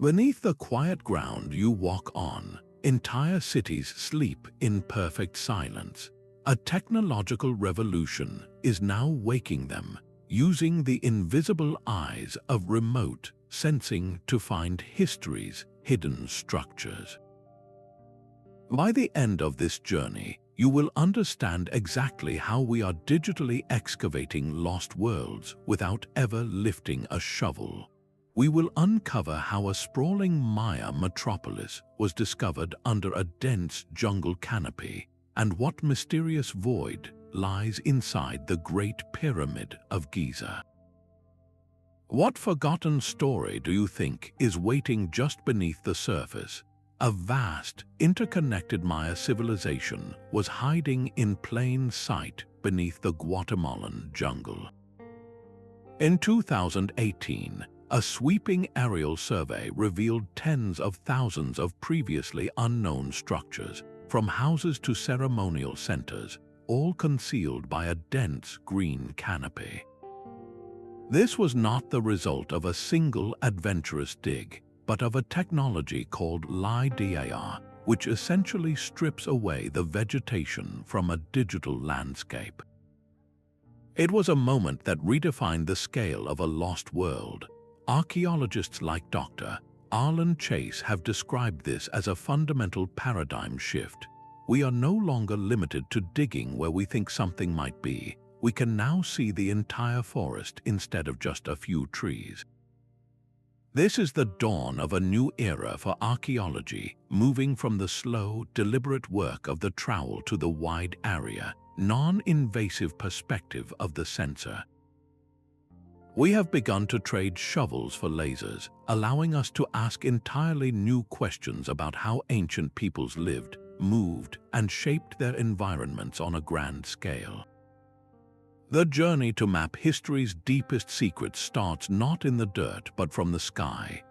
Beneath the quiet ground you walk on, entire cities sleep in perfect silence. A technological revolution is now waking them, using the invisible eyes of remote sensing to find history's hidden structures. By the end of this journey, you will understand exactly how we are digitally excavating lost worlds without ever lifting a shovel. We will uncover how a sprawling Maya metropolis was discovered under a dense jungle canopy, and what mysterious void lies inside the Great Pyramid of Giza. What forgotten story do you think is waiting just beneath the surface? A vast, interconnected Maya civilization was hiding in plain sight beneath the Guatemalan jungle. In 2018, a sweeping aerial survey revealed tens of thousands of previously unknown structures, from houses to ceremonial centers, all concealed by a dense green canopy. This was not the result of a single adventurous dig, but of a technology called LIDAR, which essentially strips away the vegetation from a digital landscape. It was a moment that redefined the scale of a lost world. Archaeologists like Dr. Arlen Chase have described this as a fundamental paradigm shift. We are no longer limited to digging where we think something might be. We can now see the entire forest instead of just a few trees. This is the dawn of a new era for archaeology, moving from the slow, deliberate work of the trowel to the wide area, non-invasive perspective of the sensor. We have begun to trade shovels for lasers, allowing us to ask entirely new questions about how ancient peoples lived, moved, and shaped their environments on a grand scale. The journey to map history's deepest secrets starts not in the dirt but from the sky.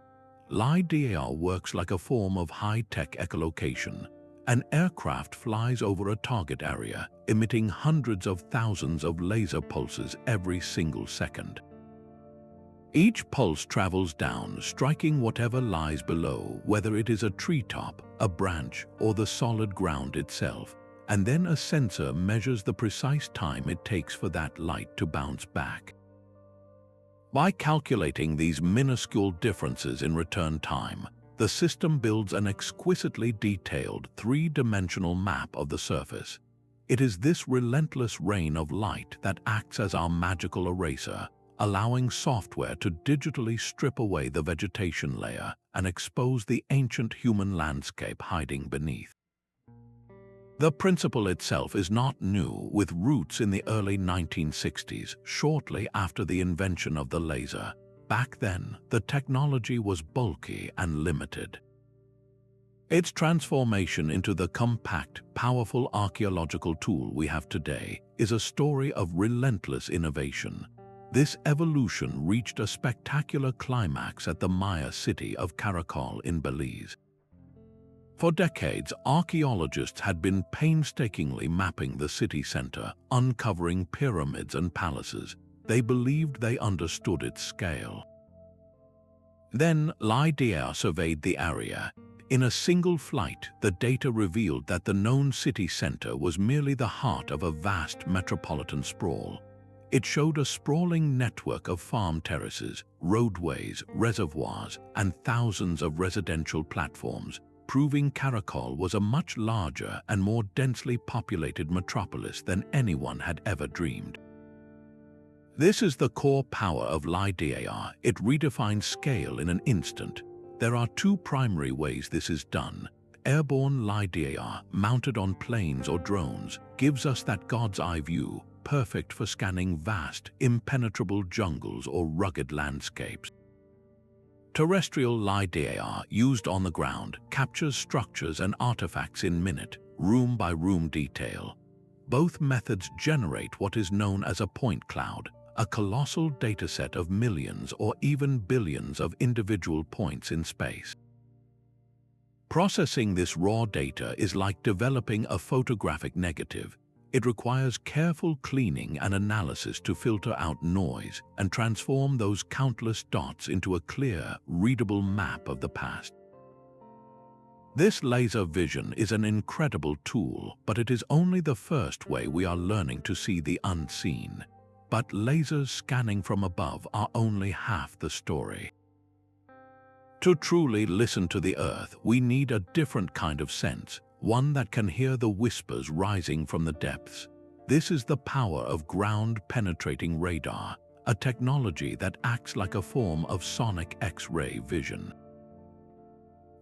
LIDAR works like a form of high-tech echolocation. An aircraft flies over a target area, emitting hundreds of thousands of laser pulses every single second. Each pulse travels down, striking whatever lies below, whether it is a treetop, a branch, or the solid ground itself, and then a sensor measures the precise time it takes for that light to bounce back. By calculating these minuscule differences in return time, the system builds an exquisitely detailed three-dimensional map of the surface. It is this relentless rain of light that acts as our magical eraser, allowing software to digitally strip away the vegetation layer and expose the ancient human landscape hiding beneath. The principle itself is not new, with roots in the early 1960s, shortly after the invention of the laser. Back then, the technology was bulky and limited. Its transformation into the compact, powerful archaeological tool we have today is a story of relentless innovation. This evolution reached a spectacular climax at the Maya city of Caracol in Belize. For decades, archaeologists had been painstakingly mapping the city center, uncovering pyramids and palaces. They believed they understood its scale. Then, LIDAR surveyed the area. In a single flight, the data revealed that the known city center was merely the heart of a vast metropolitan sprawl. It showed a sprawling network of farm terraces, roadways, reservoirs, and thousands of residential platforms, proving Caracol was a much larger and more densely populated metropolis than anyone had ever dreamed. This is the core power of LIDAR. It redefines scale in an instant. There are two primary ways this is done. Airborne LIDAR, mounted on planes or drones, gives us that God's eye view, perfect for scanning vast, impenetrable jungles or rugged landscapes. Terrestrial LIDAR, used on the ground, captures structures and artifacts in minute, room-by-room detail. Both methods generate what is known as a point cloud, a colossal dataset of millions or even billions of individual points in space. Processing this raw data is like developing a photographic negative. It requires careful cleaning and analysis to filter out noise and transform those countless dots into a clear, readable map of the past. This laser vision is an incredible tool, but it is only the first way we are learning to see the unseen. But lasers scanning from above are only half the story. To truly listen to the Earth, we need a different kind of sense, one that can hear the whispers rising from the depths. This is the power of ground-penetrating radar, a technology that acts like a form of sonic X-ray vision.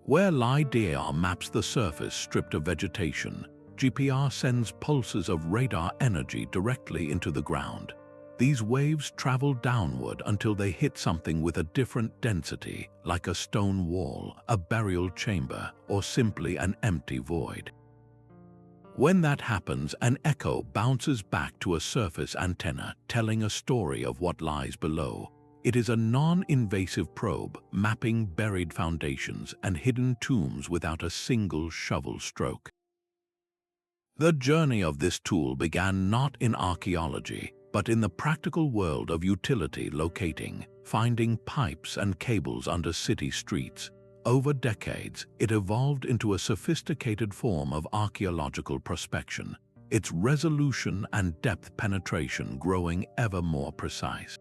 Where LIDAR maps the surface stripped of vegetation, GPR sends pulses of radar energy directly into the ground. These waves travel downward until they hit something with a different density, like a stone wall, a burial chamber, or simply an empty void. When that happens, an echo bounces back to a surface antenna, telling a story of what lies below. It is a non-invasive probe, mapping buried foundations and hidden tombs without a single shovel stroke. The journey of this tool began not in archaeology, but in the practical world of utility locating, finding pipes and cables under city streets. Over decades, it evolved into a sophisticated form of archaeological prospection, its resolution and depth penetration growing ever more precise.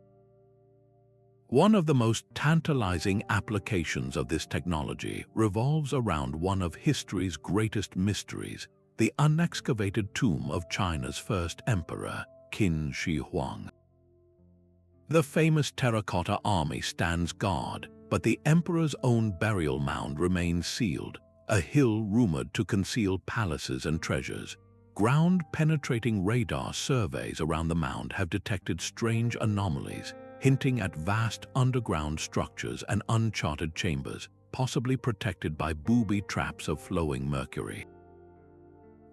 One of the most tantalizing applications of this technology revolves around one of history's greatest mysteries, the unexcavated tomb of China's first emperor, Qin Shi Huang. The famous terracotta army stands guard, but the emperor's own burial mound remains sealed, a hill rumored to conceal palaces and treasures. Ground-penetrating radar surveys around the mound have detected strange anomalies, hinting at vast underground structures and uncharted chambers, possibly protected by booby traps of flowing mercury.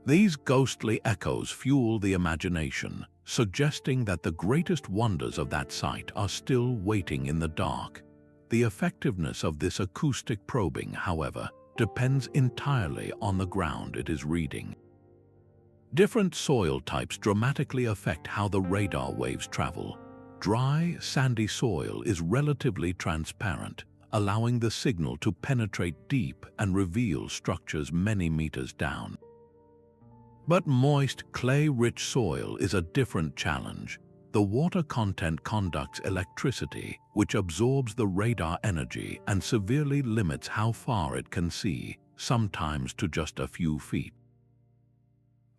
These ghostly echoes fuel the imagination, suggesting that the greatest wonders of that site are still waiting in the dark. The effectiveness of this acoustic probing, however, depends entirely on the ground it is reading. Different soil types dramatically affect how the radar waves travel. Dry, sandy soil is relatively transparent, allowing the signal to penetrate deep and reveal structures many meters down. But moist, clay-rich soil is a different challenge. The water content conducts electricity, which absorbs the radar energy and severely limits how far it can see, sometimes to just a few feet.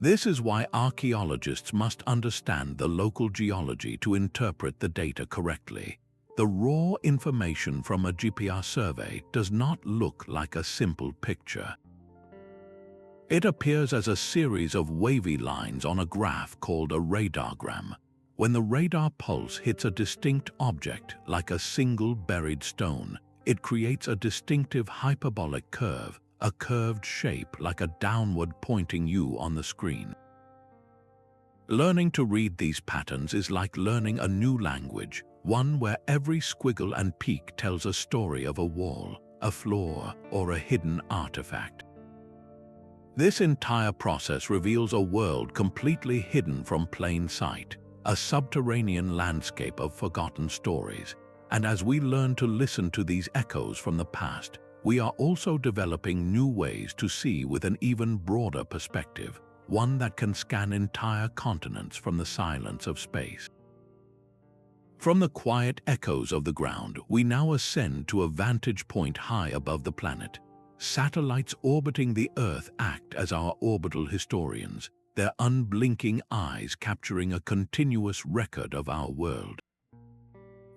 This is why archaeologists must understand the local geology to interpret the data correctly. The raw information from a GPR survey does not look like a simple picture. It appears as a series of wavy lines on a graph called a radargram. When the radar pulse hits a distinct object, like a single buried stone, it creates a distinctive hyperbolic curve, a curved shape like a downward-pointing U on the screen. Learning to read these patterns is like learning a new language, one where every squiggle and peak tells a story of a wall, a floor, or a hidden artifact. This entire process reveals a world completely hidden from plain sight, a subterranean landscape of forgotten stories. And as we learn to listen to these echoes from the past, we are also developing new ways to see with an even broader perspective, one that can scan entire continents from the silence of space. From the quiet echoes of the ground, we now ascend to a vantage point high above the planet. Satellites orbiting the Earth act as our orbital historians, their unblinking eyes capturing a continuous record of our world.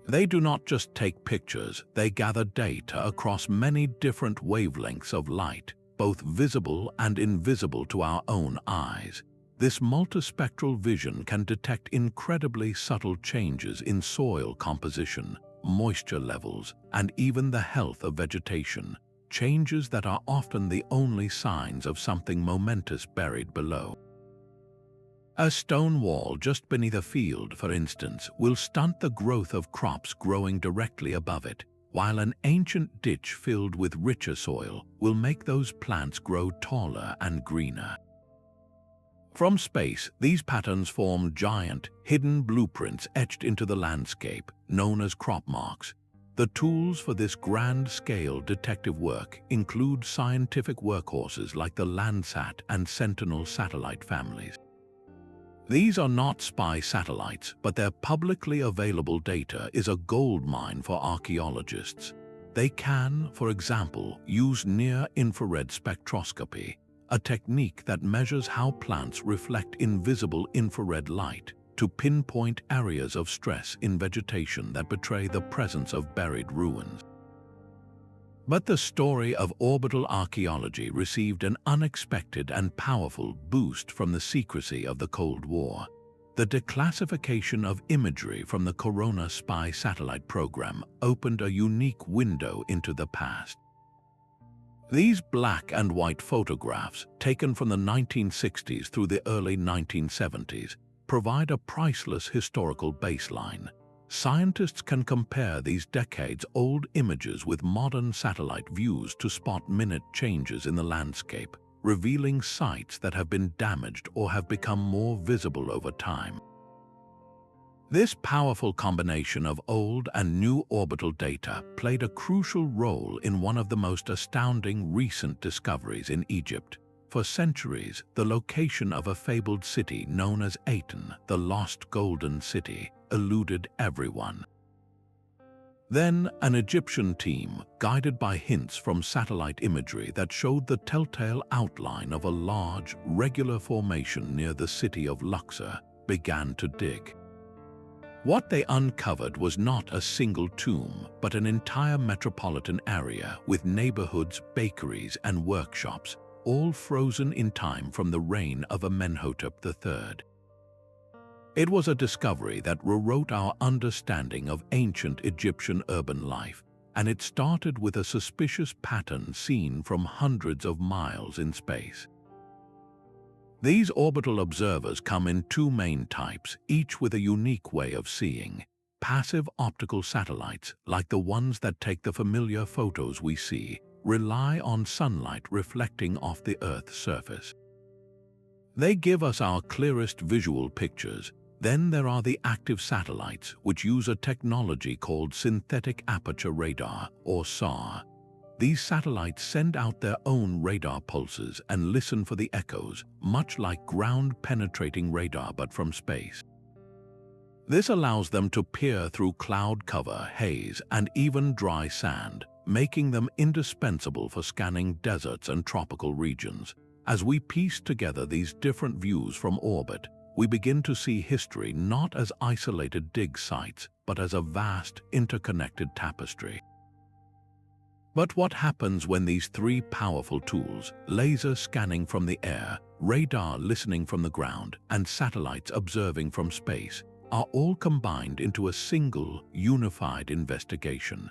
They do not just take pictures, they gather data across many different wavelengths of light, both visible and invisible to our own eyes. This multispectral vision can detect incredibly subtle changes in soil composition, moisture levels, and even the health of vegetation, changes that are often the only signs of something momentous buried below. A stone wall just beneath a field, for instance, will stunt the growth of crops growing directly above it, while an ancient ditch filled with richer soil will make those plants grow taller and greener. From space, these patterns form giant, hidden blueprints etched into the landscape, known as crop marks. The tools for this grand-scale detective work include scientific workhorses like the Landsat and Sentinel satellite families. These are not spy satellites, but their publicly available data is a goldmine for archaeologists. They can, for example, use near-infrared spectroscopy, a technique that measures how plants reflect invisible infrared light, to pinpoint areas of stress in vegetation that betray the presence of buried ruins. But the story of orbital archaeology received an unexpected and powerful boost from the secrecy of the Cold War. The declassification of imagery from the Corona spy satellite program opened a unique window into the past. These black and white photographs, taken from the 1960s through the early 1970s, provide a priceless historical baseline. Scientists can compare these decades-old images with modern satellite views to spot minute changes in the landscape, revealing sites that have been damaged or have become more visible over time. This powerful combination of old and new orbital data played a crucial role in one of the most astounding recent discoveries in Egypt. For centuries, the location of a fabled city known as Aten, the Lost Golden City, eluded everyone. Then, an Egyptian team, guided by hints from satellite imagery that showed the telltale outline of a large, regular formation near the city of Luxor, began to dig. What they uncovered was not a single tomb, but an entire metropolitan area with neighborhoods, bakeries, and workshops, all frozen in time from the reign of Amenhotep III. It was a discovery that rewrote our understanding of ancient Egyptian urban life, and it started with a suspicious pattern seen from hundreds of miles in space. These orbital observers come in two main types, each with a unique way of seeing. Passive optical satellites, like the ones that take the familiar photos we see, rely on sunlight reflecting off the Earth's surface. They give us our clearest visual pictures. Then there are the active satellites, which use a technology called synthetic aperture radar, or SAR. These satellites send out their own radar pulses and listen for the echoes, much like ground-penetrating radar but from space. This allows them to peer through cloud cover, haze, and even dry sand, making them indispensable for scanning deserts and tropical regions. As we piece together these different views from orbit, we begin to see history not as isolated dig sites, but as a vast, interconnected tapestry. But what happens when these three powerful tools, laser scanning from the air, radar listening from the ground, and satellites observing from space, are all combined into a single, unified investigation?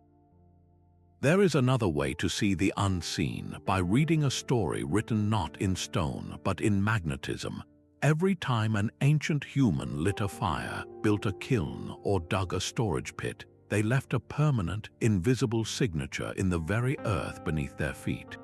There is another way to see the unseen, by reading a story written not in stone but in magnetism. Every time an ancient human lit a fire, built a kiln, or dug a storage pit, they left a permanent, invisible signature in the very earth beneath their feet.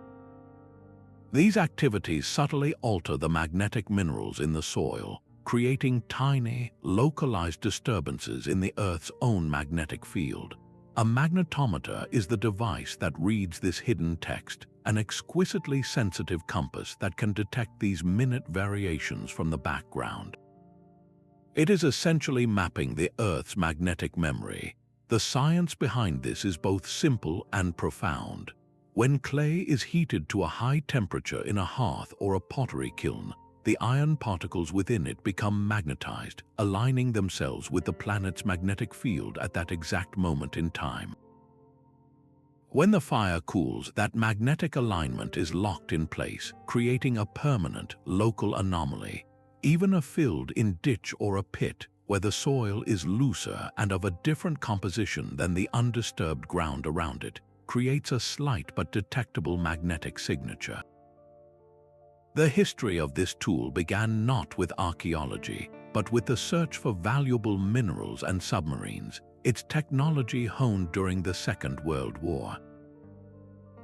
These activities subtly alter the magnetic minerals in the soil, creating tiny, localized disturbances in the Earth's own magnetic field. A magnetometer is the device that reads this hidden text, an exquisitely sensitive compass that can detect these minute variations from the background. It is essentially mapping the Earth's magnetic memory. The science behind this is both simple and profound. When clay is heated to a high temperature in a hearth or a pottery kiln, the iron particles within it become magnetized, aligning themselves with the planet's magnetic field at that exact moment in time. When the fire cools, that magnetic alignment is locked in place, creating a permanent, local anomaly. Even a filled-in ditch or a pit, where the soil is looser and of a different composition than the undisturbed ground around it, creates a slight but detectable magnetic signature. The history of this tool began not with archaeology, but with the search for valuable minerals and submarines, its technology honed during the Second World War.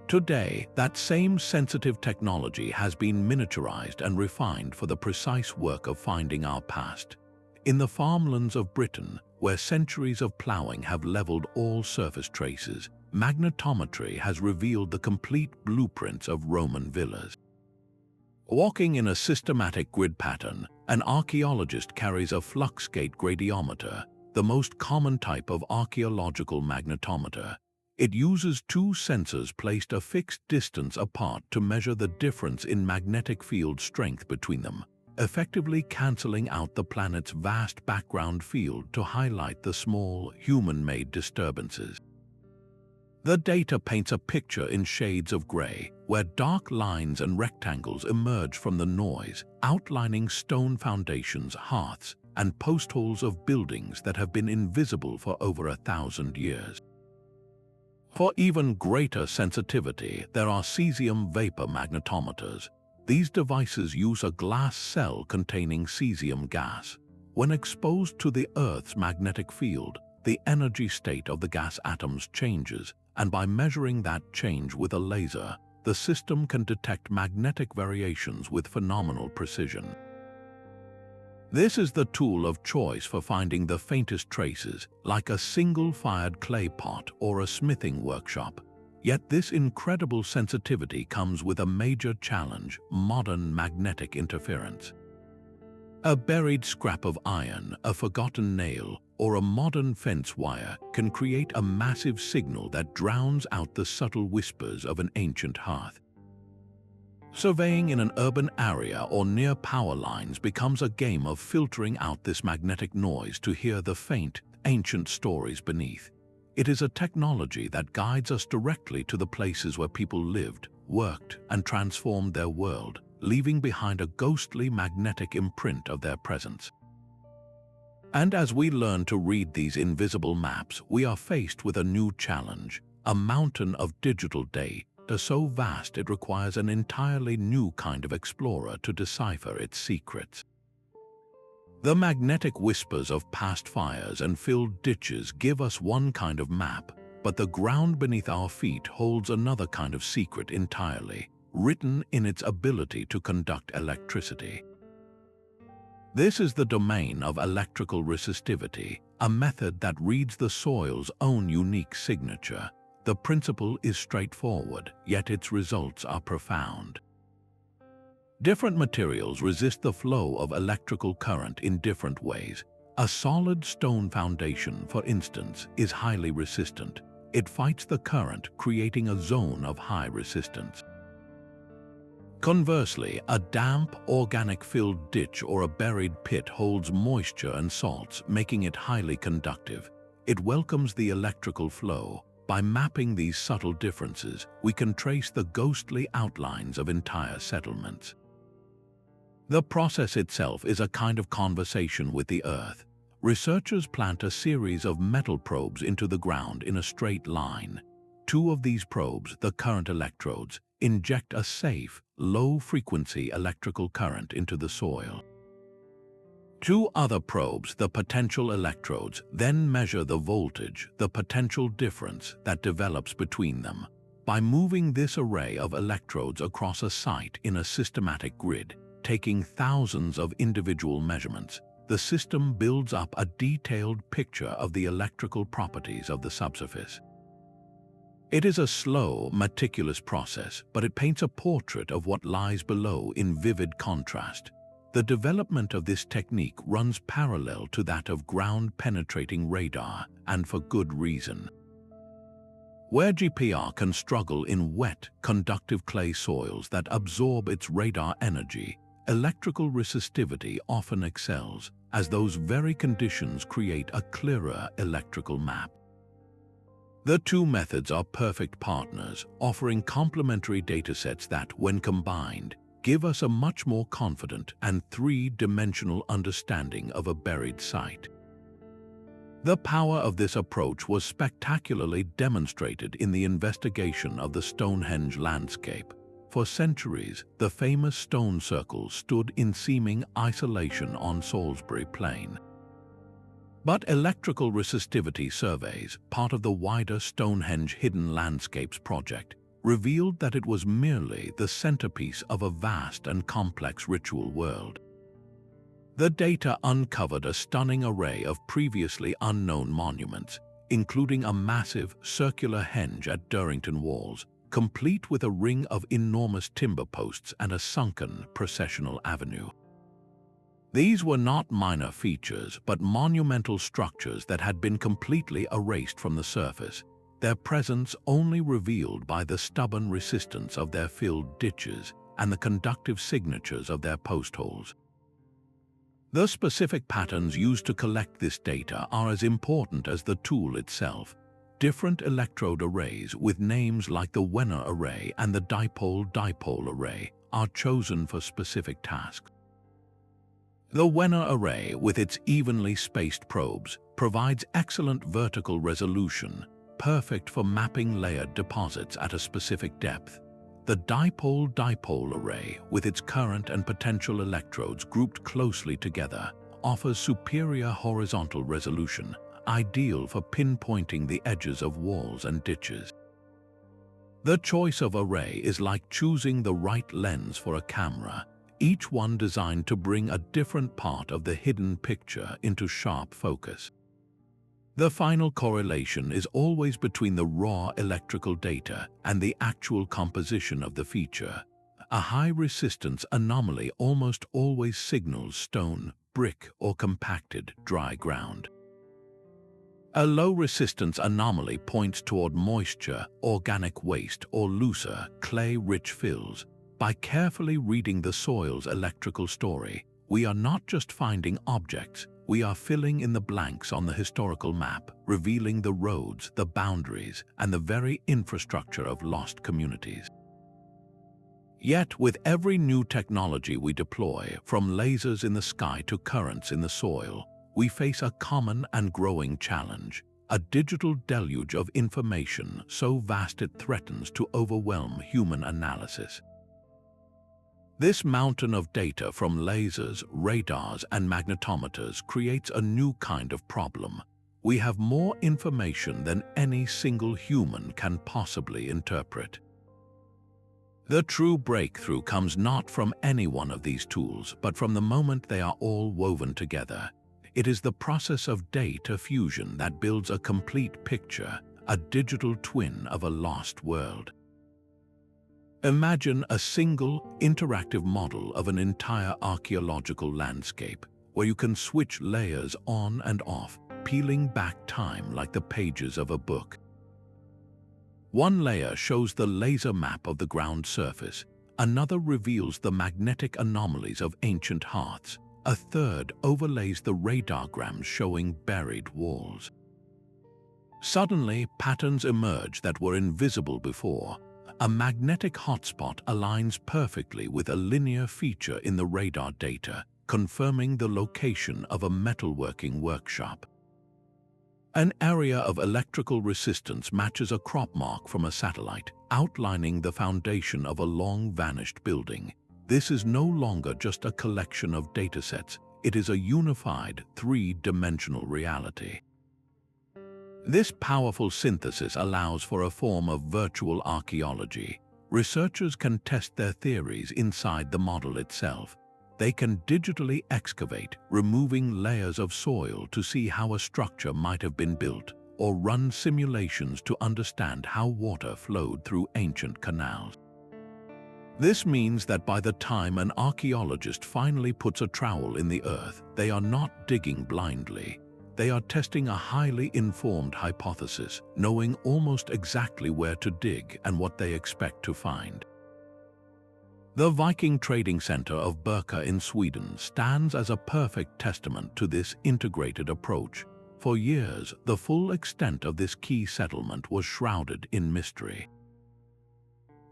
Today, that same sensitive technology has been miniaturized and refined for the precise work of finding our past. In the farmlands of Britain, where centuries of ploughing have leveled all surface traces, magnetometry has revealed the complete blueprints of Roman villas. Walking in a systematic grid pattern, an archaeologist carries a flux gate gradiometer, the most common type of archaeological magnetometer. It uses two sensors placed a fixed distance apart to measure the difference in magnetic field strength between them, effectively cancelling out the planet's vast background field to highlight the small, human-made disturbances. The data paints a picture in shades of grey, where dark lines and rectangles emerge from the noise, outlining stone foundations, hearths, and post holes of buildings that have been invisible for over 1,000 years. For even greater sensitivity, there are cesium vapor magnetometers. These devices use a glass cell containing cesium gas. When exposed to the Earth's magnetic field, the energy state of the gas atoms changes, and by measuring that change with a laser, the system can detect magnetic variations with phenomenal precision. This is the tool of choice for finding the faintest traces, like a single-fired clay pot or a smithing workshop. Yet this incredible sensitivity comes with a major challenge: modern magnetic interference. A buried scrap of iron, a forgotten nail, or a modern fence wire can create a massive signal that drowns out the subtle whispers of an ancient hearth. Surveying in an urban area or near power lines becomes a game of filtering out this magnetic noise to hear the faint, ancient stories beneath. It is a technology that guides us directly to the places where people lived, worked, and transformed their world, leaving behind a ghostly magnetic imprint of their presence. And as we learn to read these invisible maps, we are faced with a new challenge: a mountain of digital data so vast it requires an entirely new kind of explorer to decipher its secrets. The magnetic whispers of past fires and filled ditches give us one kind of map, but the ground beneath our feet holds another kind of secret entirely, written in its ability to conduct electricity. This is the domain of electrical resistivity, a method that reads the soil's own unique signature. The principle is straightforward, yet its results are profound. Different materials resist the flow of electrical current in different ways. A solid stone foundation, for instance, is highly resistant. It fights the current, creating a zone of high resistance. Conversely, a damp, organic-filled ditch or a buried pit holds moisture and salts, making it highly conductive. It welcomes the electrical flow. By mapping these subtle differences, we can trace the ghostly outlines of entire settlements. The process itself is a kind of conversation with the Earth. Researchers plant a series of metal probes into the ground in a straight line. Two of these probes, the current electrodes, inject a safe, low-frequency electrical current into the soil. Two other probes, the potential electrodes, then measure the voltage, the potential difference that develops between them. By moving this array of electrodes across a site in a systematic grid, taking thousands of individual measurements, the system builds up a detailed picture of the electrical properties of the subsurface. It is a slow, meticulous process, but it paints a portrait of what lies below in vivid contrast. The development of this technique runs parallel to that of ground-penetrating radar, and for good reason. Where GPR can struggle in wet, conductive clay soils that absorb its radar energy, electrical resistivity often excels, as those very conditions create a clearer electrical map. The two methods are perfect partners, offering complementary datasets that, when combined, give us a much more confident and three-dimensional understanding of a buried site. The power of this approach was spectacularly demonstrated in the investigation of the Stonehenge landscape. For centuries, the famous stone circle stood in seeming isolation on Salisbury Plain. But electrical resistivity surveys, part of the wider Stonehenge Hidden Landscapes project, revealed that it was merely the centerpiece of a vast and complex ritual world. The data uncovered a stunning array of previously unknown monuments, including a massive circular henge at Durrington Walls, complete with a ring of enormous timber posts and a sunken processional avenue. These were not minor features, but monumental structures that had been completely erased from the surface, their presence only revealed by the stubborn resistance of their filled ditches and the conductive signatures of their post holes. The specific patterns used to collect this data are as important as the tool itself. Different electrode arrays with names like the Wenner array and the dipole-dipole array are chosen for specific tasks. The Wenner array, with its evenly spaced probes, provides excellent vertical resolution, perfect for mapping layered deposits at a specific depth. The dipole-dipole array, with its current and potential electrodes grouped closely together, offers superior horizontal resolution, ideal for pinpointing the edges of walls and ditches. The choice of array is like choosing the right lens for a camera, each one designed to bring a different part of the hidden picture into sharp focus. The final correlation is always between the raw electrical data and the actual composition of the feature. A high-resistance anomaly almost always signals stone, brick, or compacted, dry ground. A low-resistance anomaly points toward moisture, organic waste, or looser, clay-rich fills. By carefully reading the soil's electrical story, we are not just finding objects, we are filling in the blanks on the historical map, revealing the roads, the boundaries, and the very infrastructure of lost communities. Yet, with every new technology we deploy, from lasers in the sky to currents in the soil, we face a common and growing challenge: a digital deluge of information so vast it threatens to overwhelm human analysis. This mountain of data from lasers, radars, and magnetometers creates a new kind of problem. We have more information than any single human can possibly interpret. The true breakthrough comes not from any one of these tools, but from the moment they are all woven together. It is the process of data fusion that builds a complete picture, a digital twin of a lost world. Imagine a single, interactive model of an entire archaeological landscape, where you can switch layers on and off, peeling back time like the pages of a book. One layer shows the laser map of the ground surface, another reveals the magnetic anomalies of ancient hearths, a third overlays the radargrams showing buried walls. Suddenly, patterns emerge that were invisible before. A magnetic hotspot aligns perfectly with a linear feature in the radar data, confirming the location of a metalworking workshop. An area of electrical resistance matches a crop mark from a satellite, outlining the foundation of a long-vanished building. This is no longer just a collection of datasets, it is a unified, three-dimensional reality. This powerful synthesis allows for a form of virtual archaeology. Researchers can test their theories inside the model itself. They can digitally excavate, removing layers of soil to see how a structure might have been built, or run simulations to understand how water flowed through ancient canals. This means that by the time an archaeologist finally puts a trowel in the earth, they are not digging blindly. They are testing a highly informed hypothesis, knowing almost exactly where to dig and what they expect to find. The Viking trading center of Birka in Sweden stands as a perfect testament to this integrated approach. For years, the full extent of this key settlement was shrouded in mystery.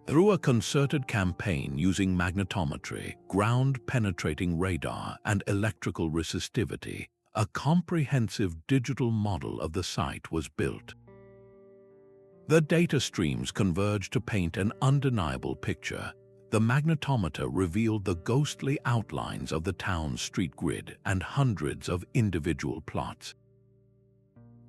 Through a concerted campaign using magnetometry, ground-penetrating radar, and electrical resistivity, a comprehensive digital model of the site was built. The data streams converged to paint an undeniable picture. The magnetometer revealed the ghostly outlines of the town's street grid and hundreds of individual plots.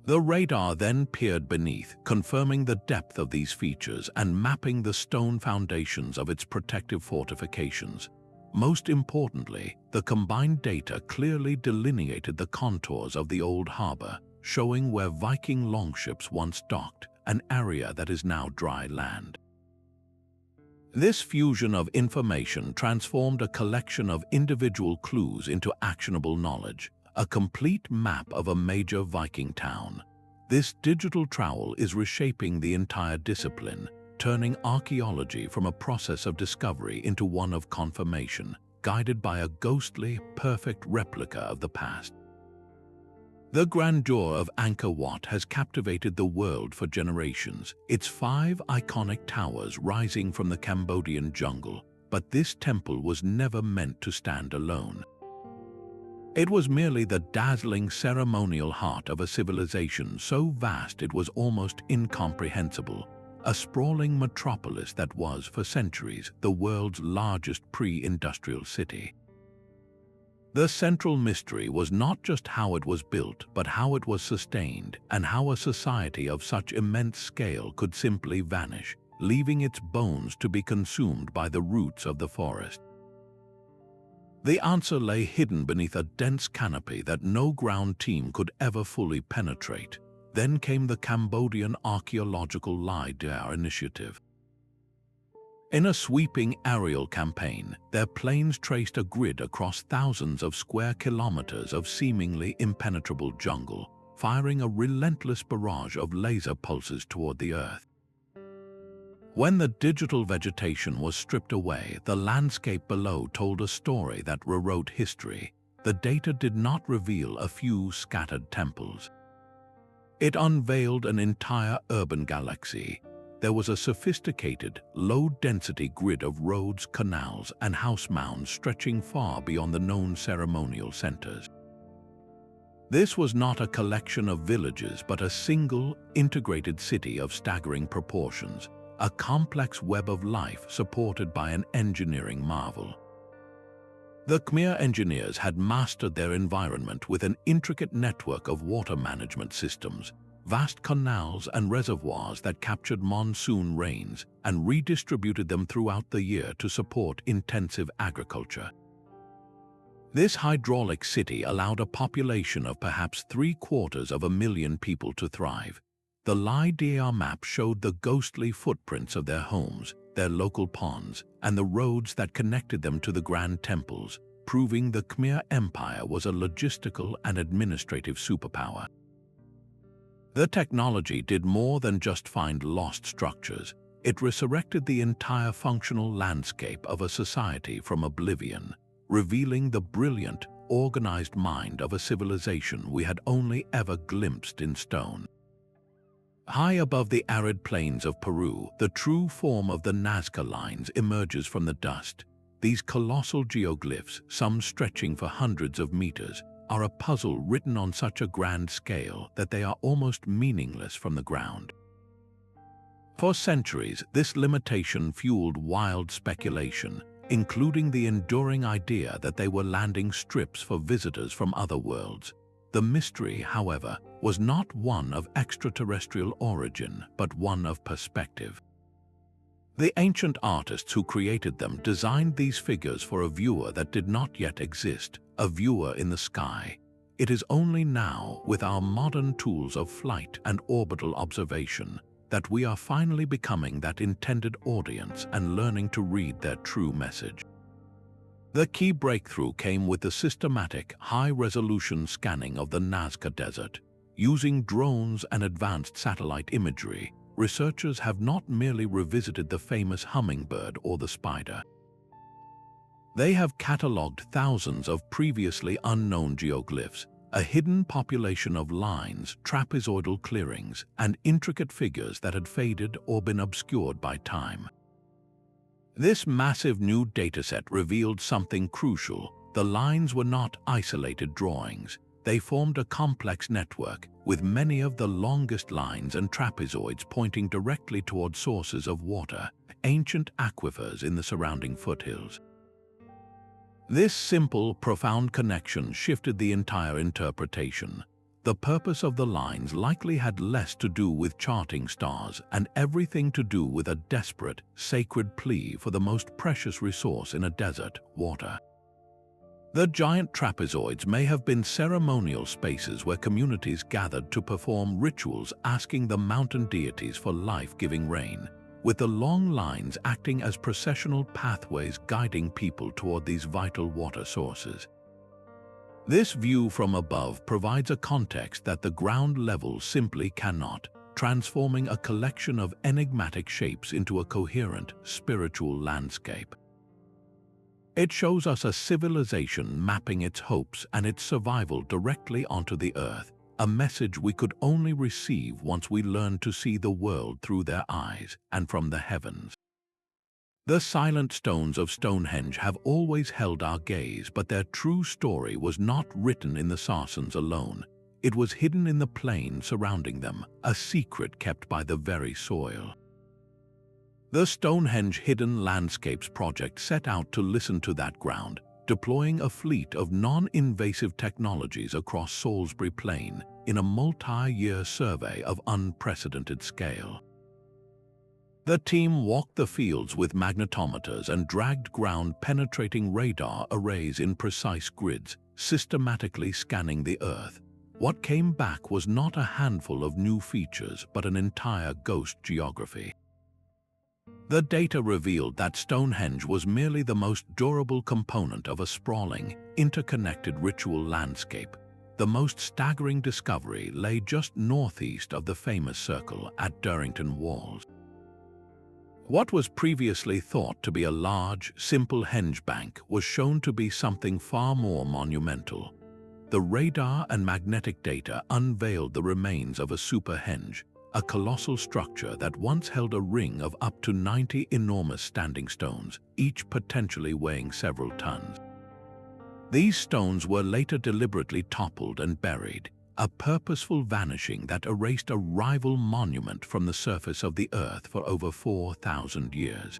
The radar then peered beneath, confirming the depth of these features and mapping the stone foundations of its protective fortifications. Most importantly, the combined data clearly delineated the contours of the old harbor, showing where Viking longships once docked, an area that is now dry land. This fusion of information transformed a collection of individual clues into actionable knowledge, a complete map of a major Viking town. This digital trowel is reshaping the entire discipline, turning archaeology from a process of discovery into one of confirmation, guided by a ghostly, perfect replica of the past. The grandeur of Angkor Wat has captivated the world for generations, its 5 iconic towers rising from the Cambodian jungle, but this temple was never meant to stand alone. It was merely the dazzling ceremonial heart of a civilization so vast it was almost incomprehensible, a sprawling metropolis that was, for centuries, the world's largest pre-industrial city. The central mystery was not just how it was built, but how it was sustained, and how a society of such immense scale could simply vanish, leaving its bones to be consumed by the roots of the forest. The answer lay hidden beneath a dense canopy that no ground team could ever fully penetrate. Then came the Cambodian Archaeological LIDAR Initiative. In a sweeping aerial campaign, their planes traced a grid across thousands of square kilometers of seemingly impenetrable jungle, firing a relentless barrage of laser pulses toward the Earth. When the digital vegetation was stripped away, the landscape below told a story that rewrote history. The data did not reveal a few scattered temples. It unveiled an entire urban galaxy. There was a sophisticated, low-density grid of roads, canals, and house mounds stretching far beyond the known ceremonial centers. This was not a collection of villages, but a single, integrated city of staggering proportions, a complex web of life supported by an engineering marvel. The Khmer engineers had mastered their environment with an intricate network of water management systems, vast canals and reservoirs that captured monsoon rains and redistributed them throughout the year to support intensive agriculture. This hydraulic city allowed a population of perhaps 750,000 people to thrive. The LIDAR map showed the ghostly footprints of their homes, their local ponds, and the roads that connected them to the grand temples, proving the Khmer Empire was a logistical and administrative superpower. The technology did more than just find lost structures. It resurrected the entire functional landscape of a society from oblivion, revealing the brilliant, organized mind of a civilization we had only ever glimpsed in stone. High above the arid plains of Peru, the true form of the Nazca lines emerges from the dust. These colossal geoglyphs, some stretching for hundreds of meters, are a puzzle written on such a grand scale that they are almost meaningless from the ground. For centuries, this limitation fueled wild speculation, including the enduring idea that they were landing strips for visitors from other worlds. The mystery, however, was not one of extraterrestrial origin, but one of perspective. The ancient artists who created them designed these figures for a viewer that did not yet exist, a viewer in the sky. It is only now, with our modern tools of flight and orbital observation, that we are finally becoming that intended audience and learning to read their true message. The key breakthrough came with the systematic, high-resolution scanning of the Nazca Desert. Using drones and advanced satellite imagery, researchers have not merely revisited the famous hummingbird or the spider. They have catalogued thousands of previously unknown geoglyphs, a hidden population of lines, trapezoidal clearings, and intricate figures that had faded or been obscured by time. This massive new dataset revealed something crucial. The lines were not isolated drawings. They formed a complex network, with many of the longest lines and trapezoids pointing directly toward sources of water, ancient aquifers in the surrounding foothills. This simple, profound connection shifted the entire interpretation. The purpose of the lines likely had less to do with charting stars and everything to do with a desperate, sacred plea for the most precious resource in a desert, water. The giant trapezoids may have been ceremonial spaces where communities gathered to perform rituals asking the mountain deities for life-giving rain, with the long lines acting as processional pathways guiding people toward these vital water sources. This view from above provides a context that the ground level simply cannot, transforming a collection of enigmatic shapes into a coherent, spiritual landscape. It shows us a civilization mapping its hopes and its survival directly onto the earth, a message we could only receive once we learned to see the world through their eyes and from the heavens. The silent stones of Stonehenge have always held our gaze, but their true story was not written in the Sarsens alone. It was hidden in the plain surrounding them, a secret kept by the very soil. The Stonehenge Hidden Landscapes project set out to listen to that ground, deploying a fleet of non-invasive technologies across Salisbury Plain in a multi-year survey of unprecedented scale. The team walked the fields with magnetometers and dragged ground-penetrating radar arrays in precise grids, systematically scanning the Earth. What came back was not a handful of new features, but an entire ghost geography. The data revealed that Stonehenge was merely the most durable component of a sprawling, interconnected ritual landscape. The most staggering discovery lay just northeast of the famous circle at Durrington Walls. What was previously thought to be a large, simple henge bank was shown to be something far more monumental. The radar and magnetic data unveiled the remains of a superhenge, a colossal structure that once held a ring of up to 90 enormous standing stones, each potentially weighing several tons. These stones were later deliberately toppled and buried, a purposeful vanishing that erased a rival monument from the surface of the Earth for over 4,000 years.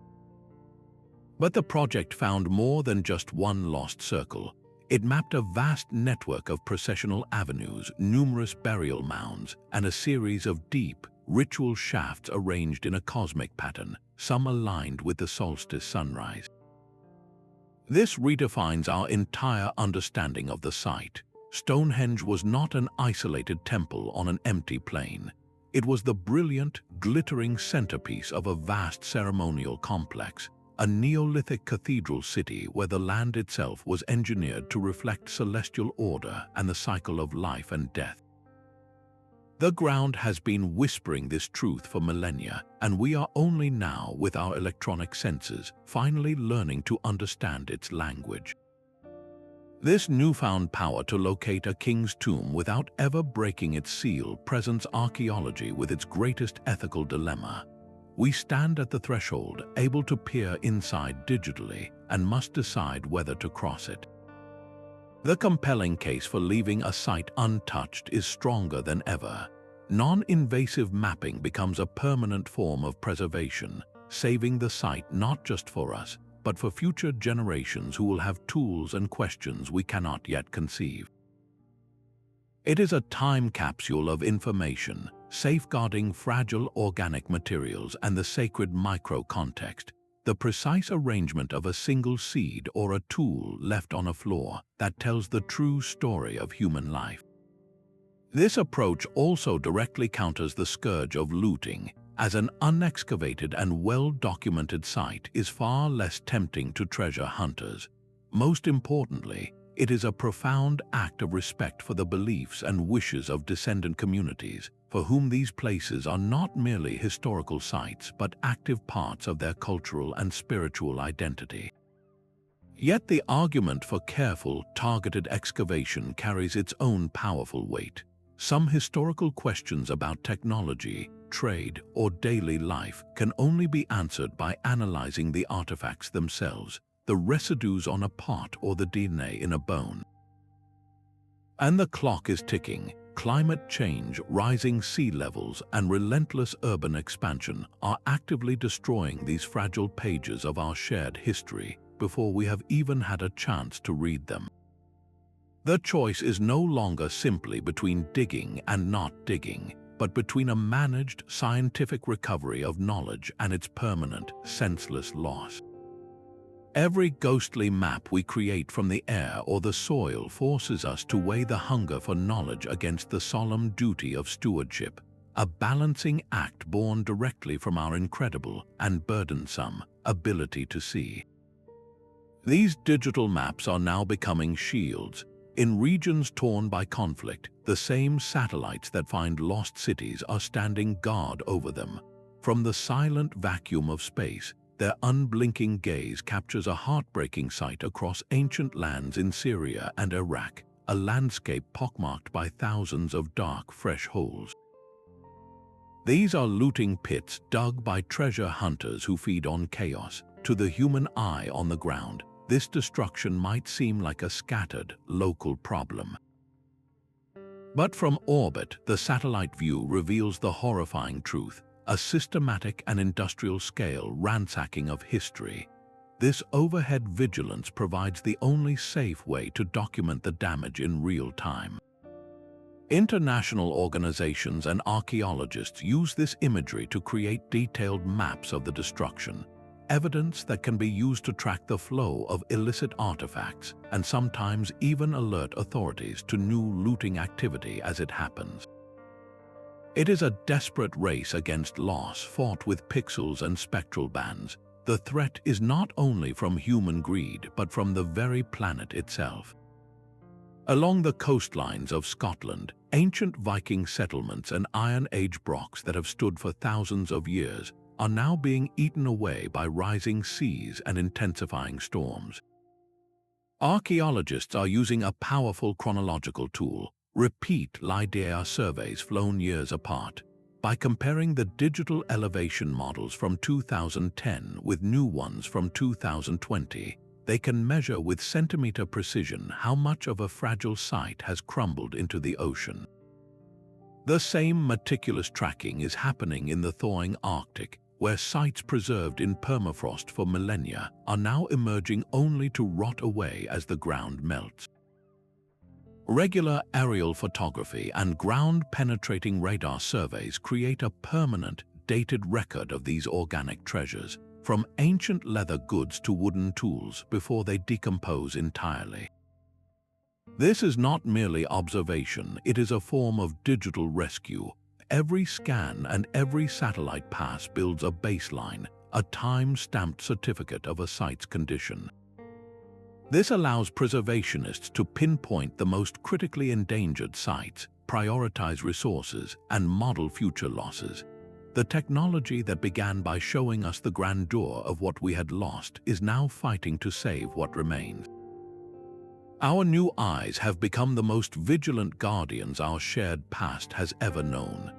But the project found more than just one lost circle. It mapped a vast network of processional avenues, numerous burial mounds, and a series of deep, ritual shafts arranged in a cosmic pattern, some aligned with the solstice sunrise. This redefines our entire understanding of the site. Stonehenge was not an isolated temple on an empty plain. It was the brilliant, glittering centerpiece of a vast ceremonial complex, a Neolithic cathedral city where the land itself was engineered to reflect celestial order and the cycle of life and death. The ground has been whispering this truth for millennia, and we are only now, with our electronic senses, finally learning to understand its language. This newfound power to locate a king's tomb without ever breaking its seal presents archaeology with its greatest ethical dilemma. We stand at the threshold, able to peer inside digitally, and must decide whether to cross it. The compelling case for leaving a site untouched is stronger than ever. Non-invasive mapping becomes a permanent form of preservation, saving the site not just for us, but for future generations who will have tools and questions we cannot yet conceive. It is a time capsule of information, safeguarding fragile organic materials and the sacred micro-context, the precise arrangement of a single seed or a tool left on a floor that tells the true story of human life. This approach also directly counters the scourge of looting, as an unexcavated and well-documented site is far less tempting to treasure hunters. Most importantly, it is a profound act of respect for the beliefs and wishes of descendant communities, for whom these places are not merely historical sites but active parts of their cultural and spiritual identity. Yet the argument for careful, targeted excavation carries its own powerful weight. Some historical questions about technology, trade, or daily life can only be answered by analyzing the artifacts themselves, the residues on a pot or the DNA in a bone. And the clock is ticking. Climate change, rising sea levels, and relentless urban expansion are actively destroying these fragile pages of our shared history before we have even had a chance to read them. The choice is no longer simply between digging and not digging, but between a managed scientific recovery of knowledge and its permanent, senseless loss. Every ghostly map we create from the air or the soil forces us to weigh the hunger for knowledge against the solemn duty of stewardship, a balancing act born directly from our incredible and burdensome ability to see. These digital maps are now becoming shields. In regions torn by conflict, the same satellites that find lost cities are standing guard over them. From the silent vacuum of space, their unblinking gaze captures a heartbreaking sight across ancient lands in Syria and Iraq, a landscape pockmarked by thousands of dark, fresh holes. These are looting pits dug by treasure hunters who feed on chaos. To the human eye on the ground, this destruction might seem like a scattered, local problem. But from orbit, the satellite view reveals the horrifying truth, a systematic and industrial-scale ransacking of history. This overhead vigilance provides the only safe way to document the damage in real time. International organizations and archaeologists use this imagery to create detailed maps of the destruction, evidence that can be used to track the flow of illicit artifacts and sometimes even alert authorities to new looting activity as it happens. It is a desperate race against loss fought with pixels and spectral bands. The threat is not only from human greed but from the very planet itself. Along the coastlines of Scotland, ancient Viking settlements and Iron Age blocks that have stood for thousands of years are now being eaten away by rising seas and intensifying storms. Archaeologists are using a powerful chronological tool, repeat LIDAR surveys flown years apart. By comparing the digital elevation models from 2010 with new ones from 2020, they can measure with centimeter precision how much of a fragile site has crumbled into the ocean. The same meticulous tracking is happening in the thawing Arctic, where sites preserved in permafrost for millennia are now emerging only to rot away as the ground melts. Regular aerial photography and ground-penetrating radar surveys create a permanent, dated record of these organic treasures, from ancient leather goods to wooden tools before they decompose entirely. This is not merely observation, it is a form of digital rescue. Every scan and every satellite pass builds a baseline, a time-stamped certificate of a site's condition. This allows preservationists to pinpoint the most critically endangered sites, prioritize resources, and model future losses. The technology that began by showing us the grandeur of what we had lost is now fighting to save what remains. Our new eyes have become the most vigilant guardians our shared past has ever known.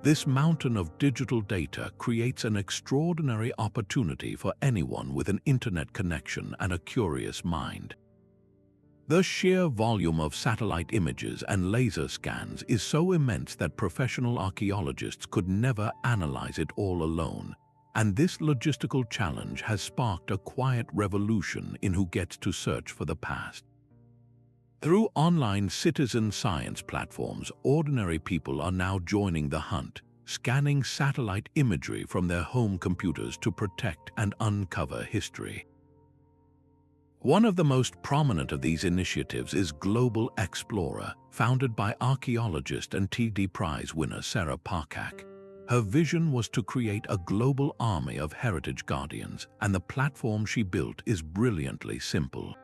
This mountain of digital data creates an extraordinary opportunity for anyone with an internet connection and a curious mind. The sheer volume of satellite images and laser scans is so immense that professional archaeologists could never analyze it all alone, and this logistical challenge has sparked a quiet revolution in who gets to search for the past. Through online citizen science platforms, ordinary people are now joining the hunt, scanning satellite imagery from their home computers to protect and uncover history. One of the most prominent of these initiatives is Global Explorer, founded by archaeologist and TD Prize winner Sarah Parcak. Her vision was to create a global army of heritage guardians, and the platform she built is brilliantly simple.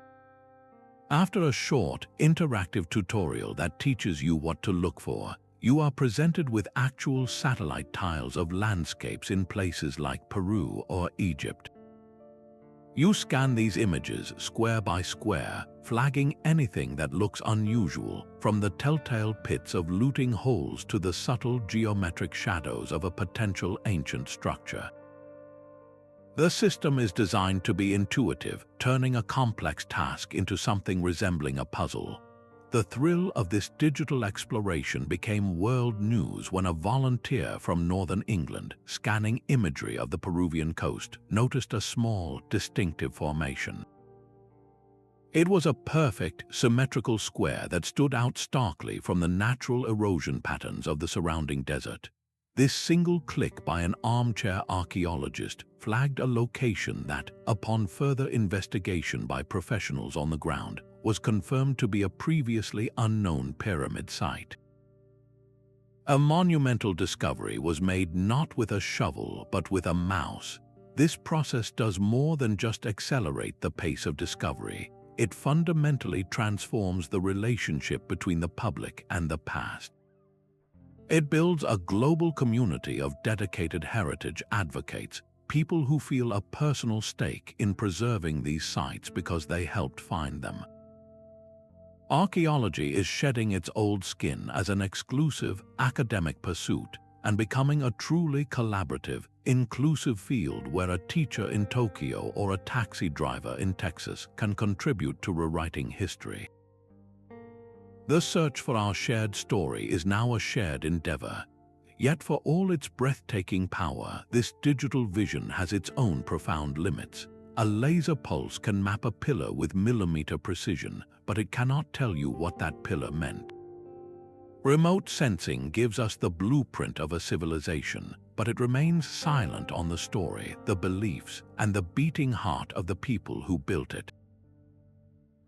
After a short, interactive tutorial that teaches you what to look for, you are presented with actual satellite tiles of landscapes in places like Peru or Egypt. You scan these images square by square, flagging anything that looks unusual, from the telltale pits of looting holes to the subtle geometric shadows of a potential ancient structure. The system is designed to be intuitive, turning a complex task into something resembling a puzzle. The thrill of this digital exploration became world news when a volunteer from northern England, scanning imagery of the Peruvian coast, noticed a small, distinctive formation. It was a perfect, symmetrical square that stood out starkly from the natural erosion patterns of the surrounding desert. This single click by an armchair archaeologist flagged a location that, upon further investigation by professionals on the ground, was confirmed to be a previously unknown pyramid site. A monumental discovery was made not with a shovel but with a mouse. This process does more than just accelerate the pace of discovery. It fundamentally transforms the relationship between the public and the past. It builds a global community of dedicated heritage advocates, people who feel a personal stake in preserving these sites because they helped find them. Archaeology is shedding its old skin as an exclusive academic pursuit and becoming a truly collaborative, inclusive field where a teacher in Tokyo or a taxi driver in Texas can contribute to rewriting history. The search for our shared story is now a shared endeavor. Yet for all its breathtaking power, this digital vision has its own profound limits. A laser pulse can map a pillar with millimeter precision, but it cannot tell you what that pillar meant. Remote sensing gives us the blueprint of a civilization, but it remains silent on the story, the beliefs, and the beating heart of the people who built it.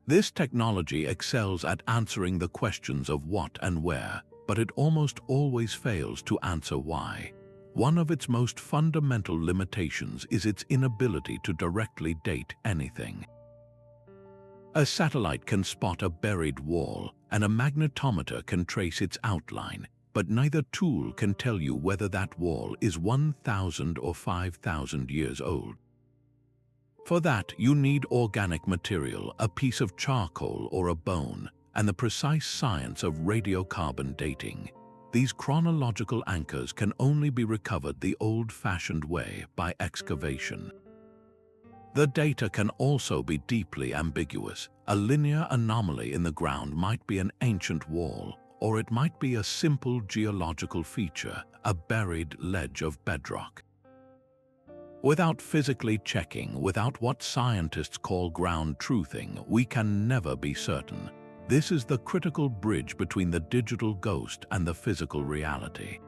This technology excels at answering the questions of what and where, but it almost always fails to answer why. One of its most fundamental limitations is its inability to directly date anything. A satellite can spot a buried wall, and a magnetometer can trace its outline, but neither tool can tell you whether that wall is 1,000 or 5,000 years old. For that, you need organic material, a piece of charcoal or a bone, and the precise science of radiocarbon dating. These chronological anchors can only be recovered the old-fashioned way, by excavation. The data can also be deeply ambiguous. A linear anomaly in the ground might be an ancient wall, or it might be a simple geological feature, a buried ledge of bedrock. Without physically checking, without what scientists call ground truthing, we can never be certain. This is the critical bridge between the digital ghost and the physical reality.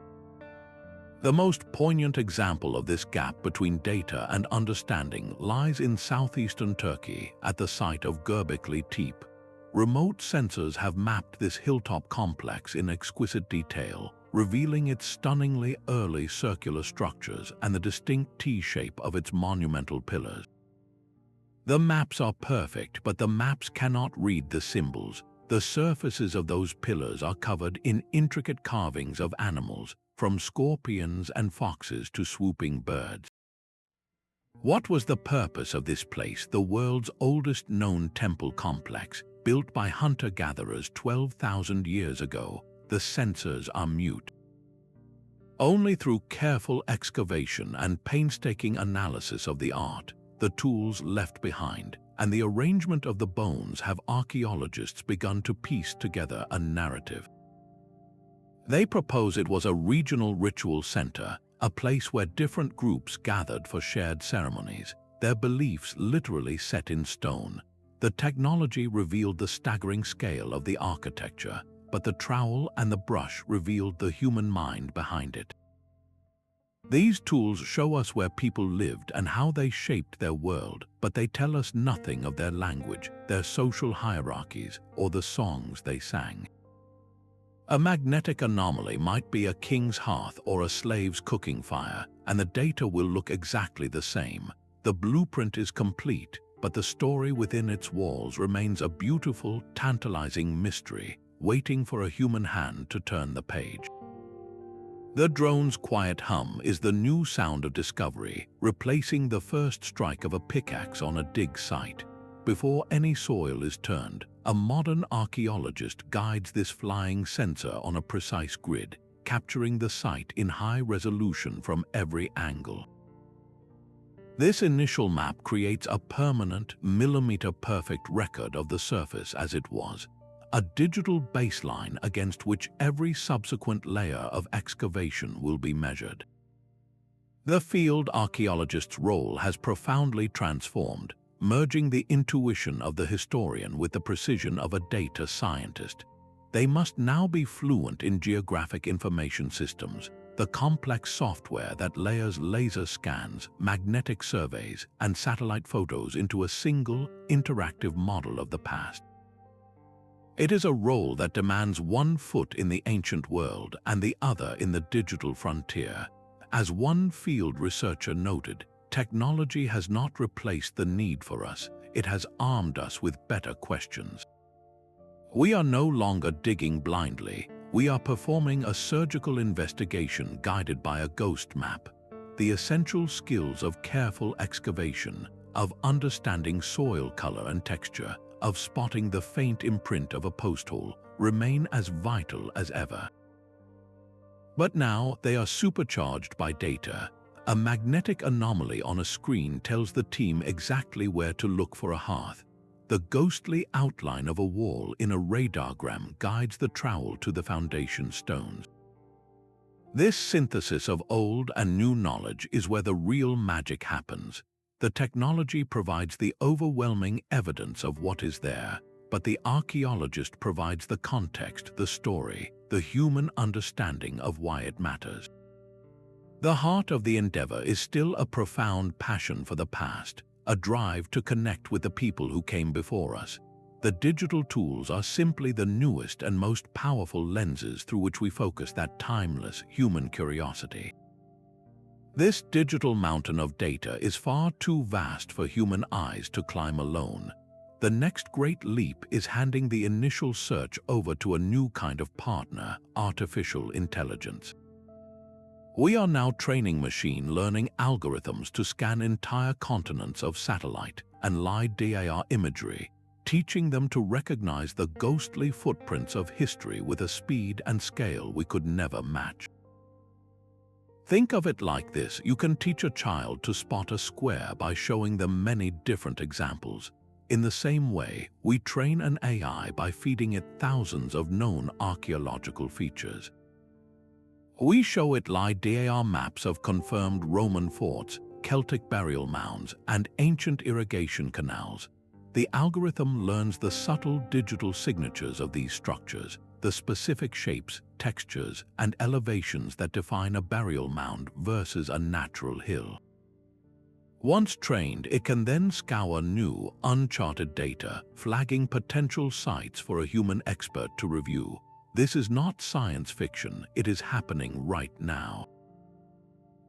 The most poignant example of this gap between data and understanding lies in southeastern Turkey at the site of Göbekli Tepe. Remote sensors have mapped this hilltop complex in exquisite detail, revealing its stunningly early circular structures and the distinct T-shape of its monumental pillars. The maps are perfect, but the maps cannot read the symbols. The surfaces of those pillars are covered in intricate carvings of animals, from scorpions and foxes to swooping birds. What was the purpose of this place, the world's oldest known temple complex, built by hunter-gatherers 12,000 years ago? The sensors are mute. Only through careful excavation and painstaking analysis of the art, the tools left behind, and the arrangement of the bones have archaeologists begun to piece together a narrative. They propose it was a regional ritual center, a place where different groups gathered for shared ceremonies, their beliefs literally set in stone. The technology revealed the staggering scale of the architecture, but the trowel and the brush revealed the human mind behind it. These tools show us where people lived and how they shaped their world, but they tell us nothing of their language, their social hierarchies, or the songs they sang. A magnetic anomaly might be a king's hearth or a slave's cooking fire, and the data will look exactly the same. The blueprint is complete, but the story within its walls remains a beautiful, tantalizing mystery, waiting for a human hand to turn the page. The drone's quiet hum is the new sound of discovery, replacing the first strike of a pickaxe on a dig site. Before any soil is turned, a modern archaeologist guides this flying sensor on a precise grid, capturing the site in high resolution from every angle. This initial map creates a permanent, millimeter-perfect record of the surface as it was, a digital baseline against which every subsequent layer of excavation will be measured. The field archaeologist's role has profoundly transformed. merging the intuition of the historian with the precision of a data scientist. They must now be fluent in geographic information systems, the complex software that layers laser scans, magnetic surveys, and satellite photos into a single, interactive model of the past. It is a role that demands one foot in the ancient world and the other in the digital frontier. As one field researcher noted, technology has not replaced the need for us, it has armed us with better questions. We are no longer digging blindly, we are performing a surgical investigation guided by a ghost map. The essential skills of careful excavation, of understanding soil color and texture, of spotting the faint imprint of a post hole, remain as vital as ever. But now they are supercharged by data. A magnetic anomaly on a screen tells the team exactly where to look for a hearth. The ghostly outline of a wall in a radargram guides the trowel to the foundation stones. This synthesis of old and new knowledge is where the real magic happens. The technology provides the overwhelming evidence of what is there, but the archaeologist provides the context, the story, the human understanding of why it matters. The heart of the endeavor is still a profound passion for the past, a drive to connect with the people who came before us. The digital tools are simply the newest and most powerful lenses through which we focus that timeless human curiosity. This digital mountain of data is far too vast for human eyes to climb alone. The next great leap is handing the initial search over to a new kind of partner, artificial intelligence. We are now training machine learning algorithms to scan entire continents of satellite and LIDAR imagery, teaching them to recognize the ghostly footprints of history with a speed and scale we could never match. Think of it like this: you can teach a child to spot a square by showing them many different examples. In the same way, we train an AI by feeding it thousands of known archaeological features. We show it LIDAR maps of confirmed Roman forts, Celtic burial mounds, and ancient irrigation canals. The algorithm learns the subtle digital signatures of these structures, the specific shapes, textures, and elevations that define a burial mound versus a natural hill. Once trained, it can then scour new, uncharted data, flagging potential sites for a human expert to review. This is not science fiction, it is happening right now.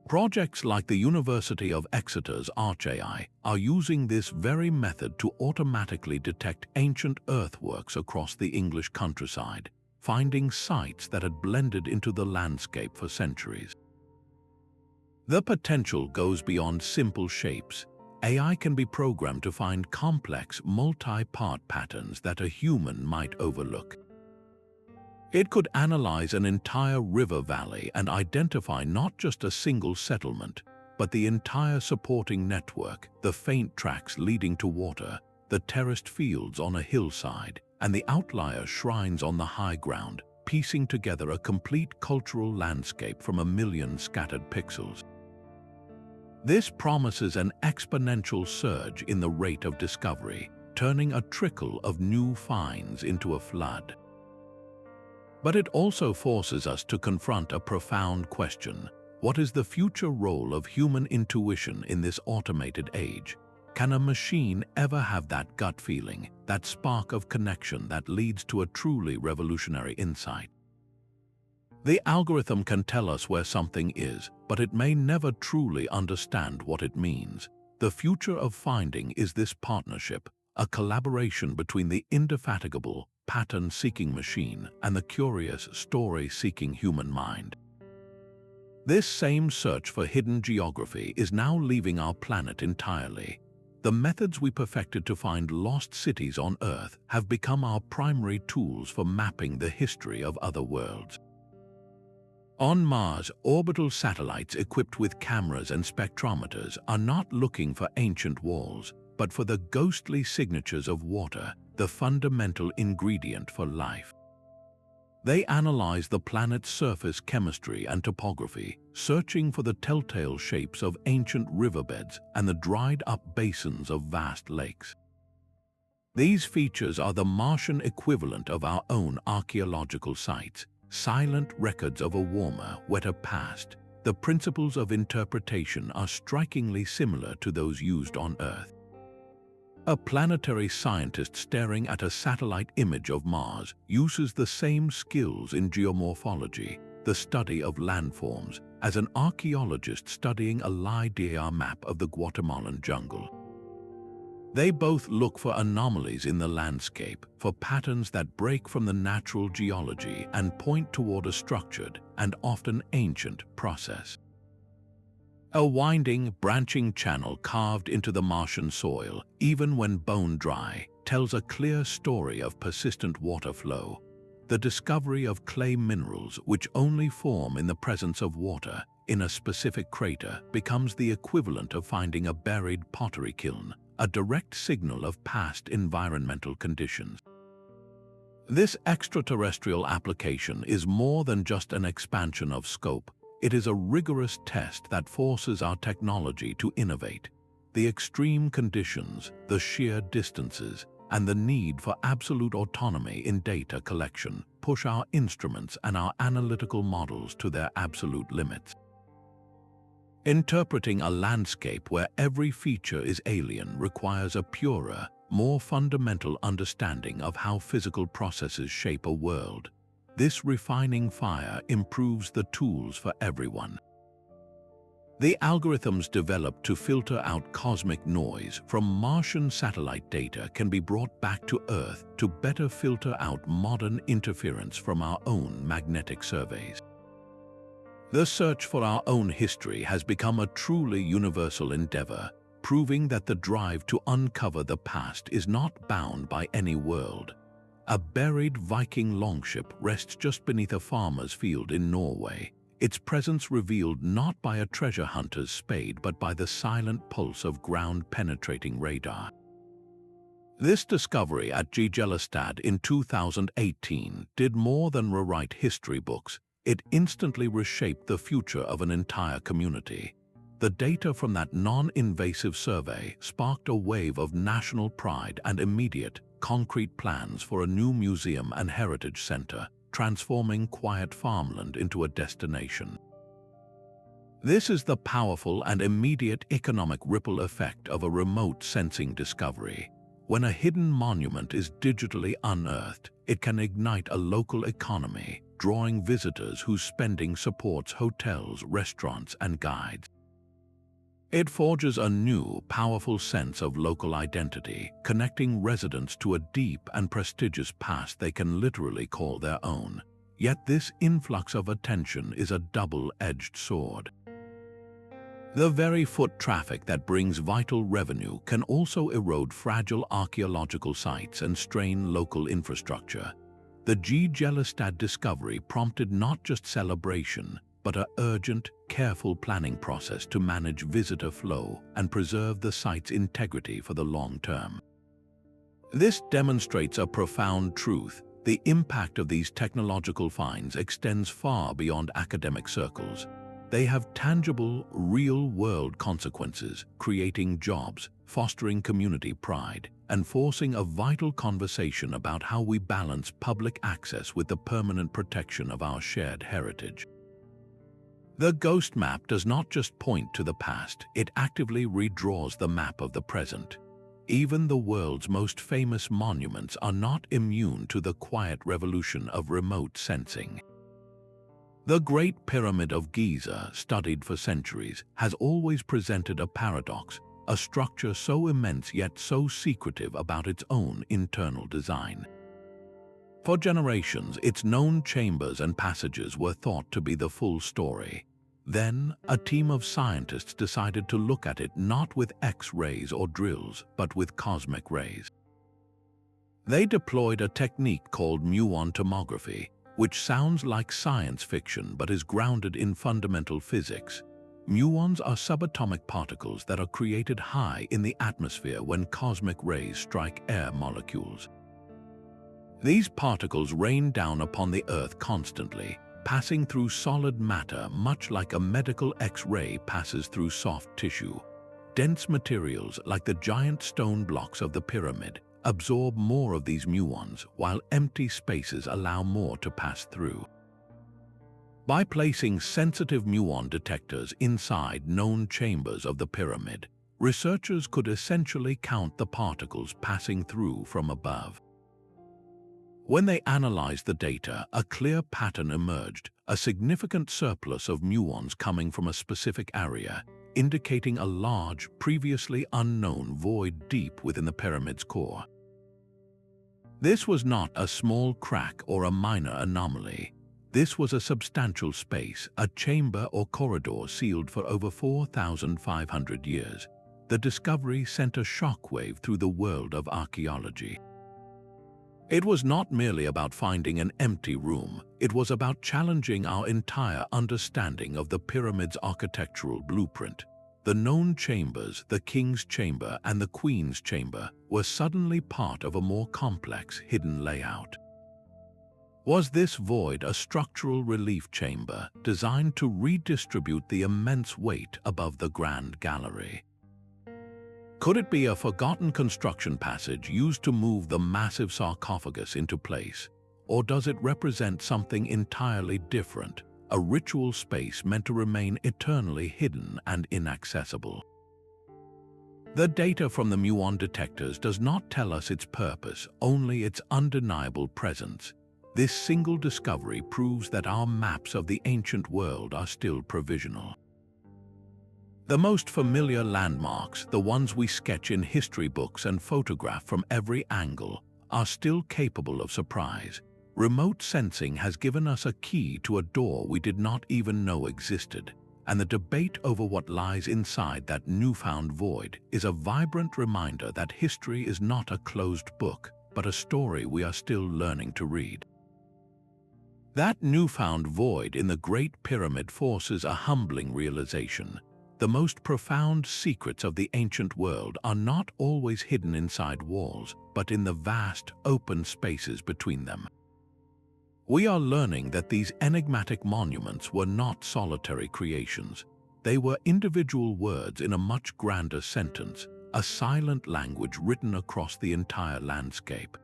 Projects like the University of Exeter's ArchAI are using this very method to automatically detect ancient earthworks across the English countryside, finding sites that had blended into the landscape for centuries. The potential goes beyond simple shapes. AI can be programmed to find complex, multi-part patterns that a human might overlook. It could analyze an entire river valley and identify not just a single settlement, but the entire supporting network, the faint tracks leading to water, the terraced fields on a hillside, and the outlier shrines on the high ground, piecing together a complete cultural landscape from a million scattered pixels. This promises an exponential surge in the rate of discovery, turning a trickle of new finds into a flood. But it also forces us to confront a profound question. What is the future role of human intuition in this automated age? Can a machine ever have that gut feeling, that spark of connection that leads to a truly revolutionary insight? The algorithm can tell us where something is, but it may never truly understand what it means. The future of finding is this partnership, a collaboration between the indefatigable, pattern-seeking machine and the curious, story-seeking human mind. This same search for hidden geography is now leaving our planet entirely. The methods we perfected to find lost cities on Earth have become our primary tools for mapping the history of other worlds. On Mars, orbital satellites equipped with cameras and spectrometers are not looking for ancient walls, but for the ghostly signatures of water, the fundamental ingredient for life. They analyze the planet's surface chemistry and topography, searching for the telltale shapes of ancient riverbeds and the dried-up basins of vast lakes. These features are the Martian equivalent of our own archaeological sites, silent records of a warmer, wetter past. The principles of interpretation are strikingly similar to those used on Earth. A planetary scientist staring at a satellite image of Mars uses the same skills in geomorphology, the study of landforms, as an archaeologist studying a LIDAR map of the Guatemalan jungle. They both look for anomalies in the landscape, for patterns that break from the natural geology and point toward a structured and often ancient process. A winding, branching channel carved into the Martian soil, even when bone dry, tells a clear story of persistent water flow. The discovery of clay minerals, which only form in the presence of water in a specific crater, becomes the equivalent of finding a buried pottery kiln, a direct signal of past environmental conditions. This extraterrestrial application is more than just an expansion of scope. It is a rigorous test that forces our technology to innovate. The extreme conditions, the sheer distances, and the need for absolute autonomy in data collection push our instruments and our analytical models to their absolute limits. Interpreting a landscape where every feature is alien requires a purer, more fundamental understanding of how physical processes shape a world. This refining fire improves the tools for everyone. The algorithms developed to filter out cosmic noise from Martian satellite data can be brought back to Earth to better filter out modern interference from our own magnetic surveys. The search for our own history has become a truly universal endeavor, proving that the drive to uncover the past is not bound by any world. A buried Viking longship rests just beneath a farmer's field in Norway, its presence revealed not by a treasure hunter's spade but by the silent pulse of ground-penetrating radar. This discovery at Geoglyphs in 2018 did more than rewrite history books. It instantly reshaped the future of an entire community. The data from that non-invasive survey sparked a wave of national pride and immediate, concrete plans for a new museum and heritage center, transforming quiet farmland into a destination. This is the powerful and immediate economic ripple effect of a remote sensing discovery. When a hidden monument is digitally unearthed, it can ignite a local economy, drawing visitors whose spending supports hotels, restaurants, and guides. It forges a new, powerful sense of local identity, connecting residents to a deep and prestigious past they can literally call their own. Yet this influx of attention is a double-edged sword. The very foot traffic that brings vital revenue can also erode fragile archaeological sites and strain local infrastructure. The Geoglyphs discovery prompted not just celebration, but an urgent, careful planning process to manage visitor flow and preserve the site's integrity for the long term. This demonstrates a profound truth. The impact of these technological finds extends far beyond academic circles. They have tangible, real-world consequences, creating jobs, fostering community pride, and forcing a vital conversation about how we balance public access with the permanent protection of our shared heritage. The ghost map does not just point to the past, it actively redraws the map of the present. Even the world's most famous monuments are not immune to the quiet revolution of remote sensing. The Great Pyramid of Giza, studied for centuries, has always presented a paradox, a structure so immense yet so secretive about its own internal design. For generations, its known chambers and passages were thought to be the full story. Then, a team of scientists decided to look at it not with X-rays or drills, but with cosmic rays. They deployed a technique called Muon tomography, which sounds like science fiction but is grounded in fundamental physics. Muons are subatomic particles that are created high in the atmosphere when cosmic rays strike air molecules. These particles rain down upon the Earth constantly, passing through solid matter much like a medical X-ray passes through soft tissue. Dense materials like the giant stone blocks of the pyramid absorb more of these muons, while empty spaces allow more to pass through. By placing sensitive muon detectors inside known chambers of the pyramid, researchers could essentially count the particles passing through from above. When they analyzed the data, a clear pattern emerged, a significant surplus of muons coming from a specific area, indicating a large, previously unknown void deep within the pyramid's core. This was not a small crack or a minor anomaly. This was a substantial space, a chamber or corridor sealed for over 4,500 years. The discovery sent a shockwave through the world of archaeology. It was not merely about finding an empty room, it was about challenging our entire understanding of the pyramid's architectural blueprint. The known chambers, the king's chamber and the queen's chamber, were suddenly part of a more complex, hidden layout. Was this void a structural relief chamber designed to redistribute the immense weight above the grand gallery? Could it be a forgotten construction passage used to move the massive sarcophagus into place? Or does it represent something entirely different, a ritual space meant to remain eternally hidden and inaccessible? The data from the muon detectors does not tell us its purpose, only its undeniable presence. This single discovery proves that our maps of the ancient world are still provisional. The most familiar landmarks, the ones we sketch in history books and photograph from every angle, are still capable of surprise. Remote sensing has given us a key to a door we did not even know existed, and the debate over what lies inside that newfound void is a vibrant reminder that history is not a closed book, but a story we are still learning to read. That newfound void in the Great Pyramid forces a humbling realization. The most profound secrets of the ancient world are not always hidden inside walls, but in the vast, open spaces between them. We are learning that these enigmatic monuments were not solitary creations. They were individual words in a much grander sentence, a silent language written across the entire landscape.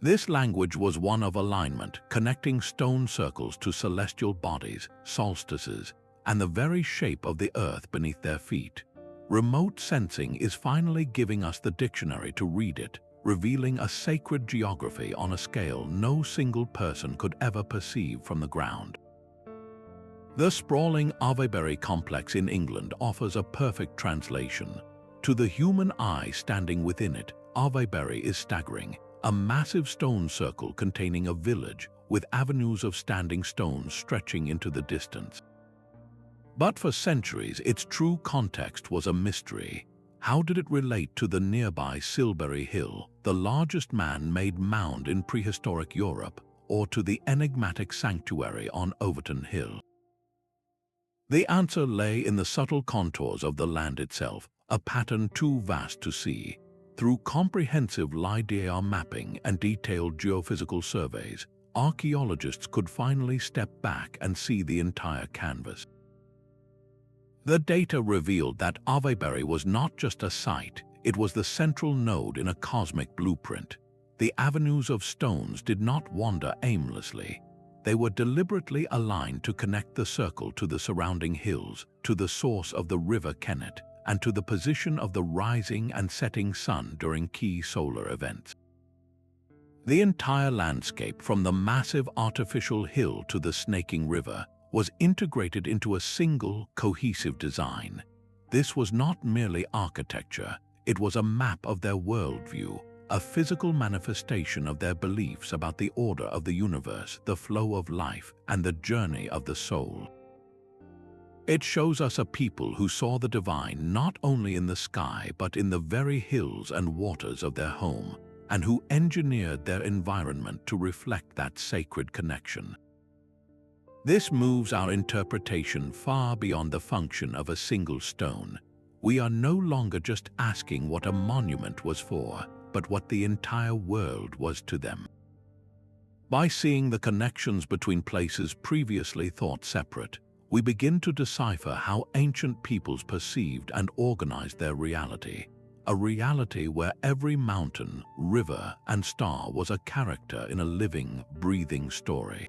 This language was one of alignment, connecting stone circles to celestial bodies, solstices, and the very shape of the earth beneath their feet. Remote sensing is finally giving us the dictionary to read it, revealing a sacred geography on a scale no single person could ever perceive from the ground. The sprawling Avebury complex in England offers a perfect translation. To the human eye standing within it, Avebury is staggering, a massive stone circle containing a village with avenues of standing stones stretching into the distance. But for centuries, its true context was a mystery. How did it relate to the nearby Silbury Hill, the largest man-made mound in prehistoric Europe, or to the enigmatic sanctuary on Overton Hill? The answer lay in the subtle contours of the land itself, a pattern too vast to see. Through comprehensive LIDAR mapping and detailed geophysical surveys, archaeologists could finally step back and see the entire canvas. The data revealed that Avebury was not just a site, it was the central node in a cosmic blueprint. The avenues of stones did not wander aimlessly. They were deliberately aligned to connect the circle to the surrounding hills, to the source of the River Kennet, and to the position of the rising and setting sun during key solar events. The entire landscape, from the massive artificial hill to the snaking river, was integrated into a single, cohesive design. This was not merely architecture, it was a map of their worldview, a physical manifestation of their beliefs about the order of the universe, the flow of life, and the journey of the soul. It shows us a people who saw the divine not only in the sky but in the very hills and waters of their home, and who engineered their environment to reflect that sacred connection. This moves our interpretation far beyond the function of a single stone. We are no longer just asking what a monument was for. but what the entire world was to them. By seeing the connections between places previously thought separate, we begin to decipher how ancient peoples perceived and organized their reality, a reality where every mountain, river, and star was a character in a living, breathing story.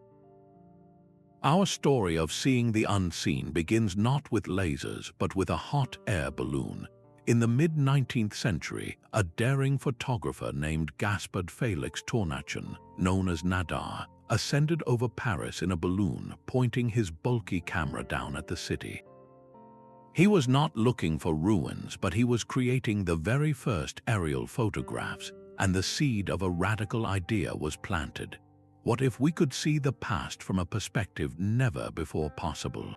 Our story of seeing the unseen begins not with lasers, but with a hot air balloon. In the mid-19th century, a daring photographer named Gaspard Felix Tournachon, known as Nadar, ascended over Paris in a balloon, pointing his bulky camera down at the city. He was not looking for ruins, but he was creating the very first aerial photographs, and the seed of a radical idea was planted. What if we could see the past from a perspective never before possible?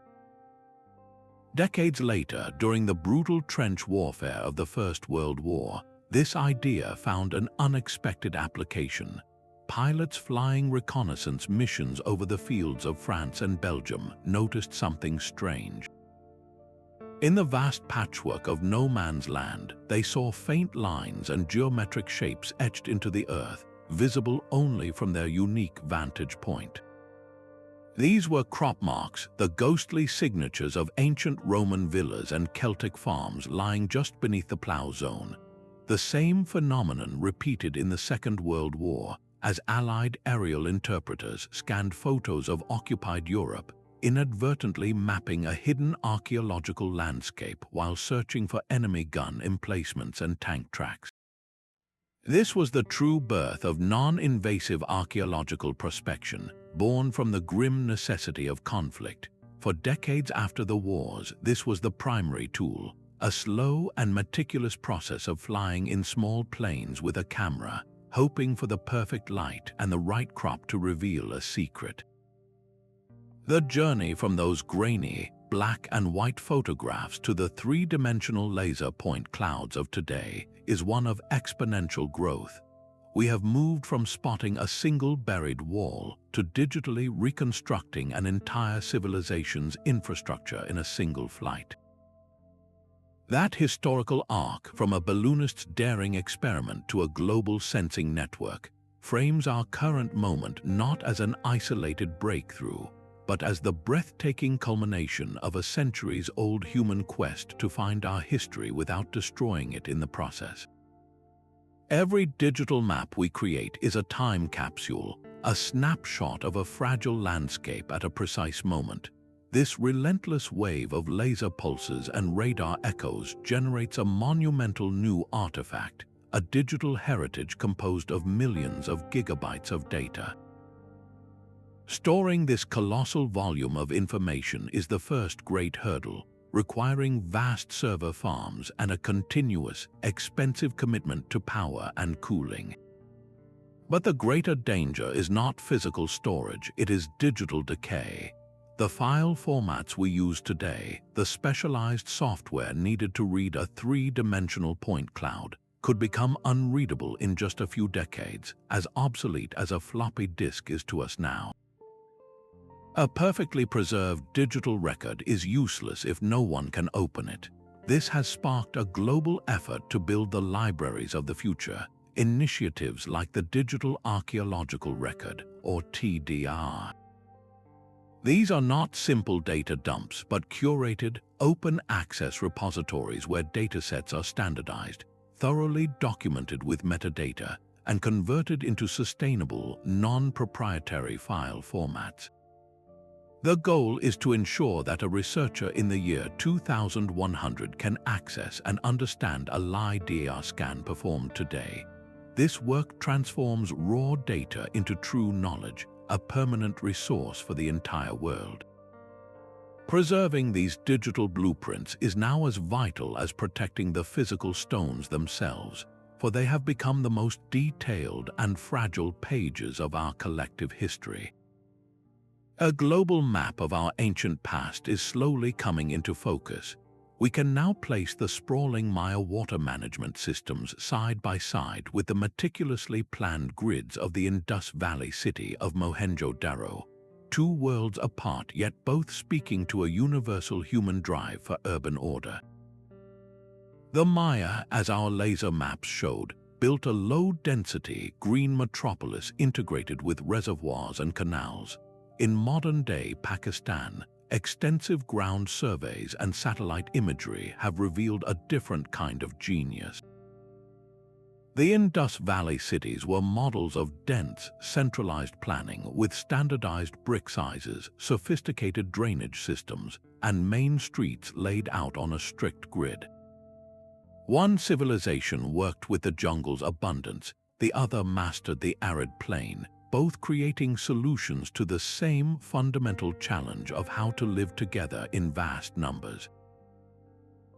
Decades later, during the brutal trench warfare of the First World War, this idea found an unexpected application. Pilots flying reconnaissance missions over the fields of France and Belgium noticed something strange. In the vast patchwork of no man's land, they saw faint lines and geometric shapes etched into the earth, visible only from their unique vantage point. These were crop marks, the ghostly signatures of ancient Roman villas and Celtic farms lying just beneath the plough zone. The same phenomenon repeated in the Second World War, as Allied aerial interpreters scanned photos of occupied Europe, inadvertently mapping a hidden archaeological landscape while searching for enemy gun emplacements and tank tracks. This was the true birth of non-invasive archaeological prospection, born from the grim necessity of conflict. For decades after the wars, this was the primary tool, a slow and meticulous process of flying in small planes with a camera, hoping for the perfect light and the right crop to reveal a secret. The journey from those grainy, black and white photographs to the three-dimensional laser point clouds of today is one of exponential growth. We have moved from spotting a single buried wall to digitally reconstructing an entire civilization's infrastructure in a single flight. That historical arc, from a balloonist's daring experiment to a global sensing network, frames our current moment not as an isolated breakthrough, but as the breathtaking culmination of a centuries-old human quest to find our history without destroying it in the process. Every digital map we create is a time capsule, a snapshot of a fragile landscape at a precise moment. This relentless wave of laser pulses and radar echoes generates a monumental new artifact, a digital heritage composed of millions of gigabytes of data. Storing this colossal volume of information is the first great hurdle, requiring vast server farms and a continuous, expensive commitment to power and cooling. But the greater danger is not physical storage, it is digital decay. The file formats we use today, the specialized software needed to read a three-dimensional point cloud, could become unreadable in just a few decades, as obsolete as a floppy disk is to us now. A perfectly preserved digital record is useless if no one can open it. This has sparked a global effort to build the libraries of the future, initiatives like the Digital Archaeological Record, or TDR. These are not simple data dumps, but curated, open-access repositories where datasets are standardized, thoroughly documented with metadata, and converted into sustainable, non-proprietary file formats. The goal is to ensure that a researcher in the year 2100 can access and understand a LIDAR scan performed today. This work transforms raw data into true knowledge, a permanent resource for the entire world. Preserving these digital blueprints is now as vital as protecting the physical stones themselves, for they have become the most detailed and fragile pages of our collective history. A global map of our ancient past is slowly coming into focus. We can now place the sprawling Maya water management systems side by side with the meticulously planned grids of the Indus Valley city of Mohenjo-Daro, two worlds apart yet both speaking to a universal human drive for urban order. The Maya, as our laser maps showed, built a low-density green metropolis integrated with reservoirs and canals. In modern-day Pakistan, extensive ground surveys and satellite imagery have revealed a different kind of genius. The Indus Valley cities were models of dense, centralized planning with standardized brick sizes, sophisticated drainage systems, and main streets laid out on a strict grid. One civilization worked with the jungle's abundance, the other mastered the arid plain, both creating solutions to the same fundamental challenge of how to live together in vast numbers.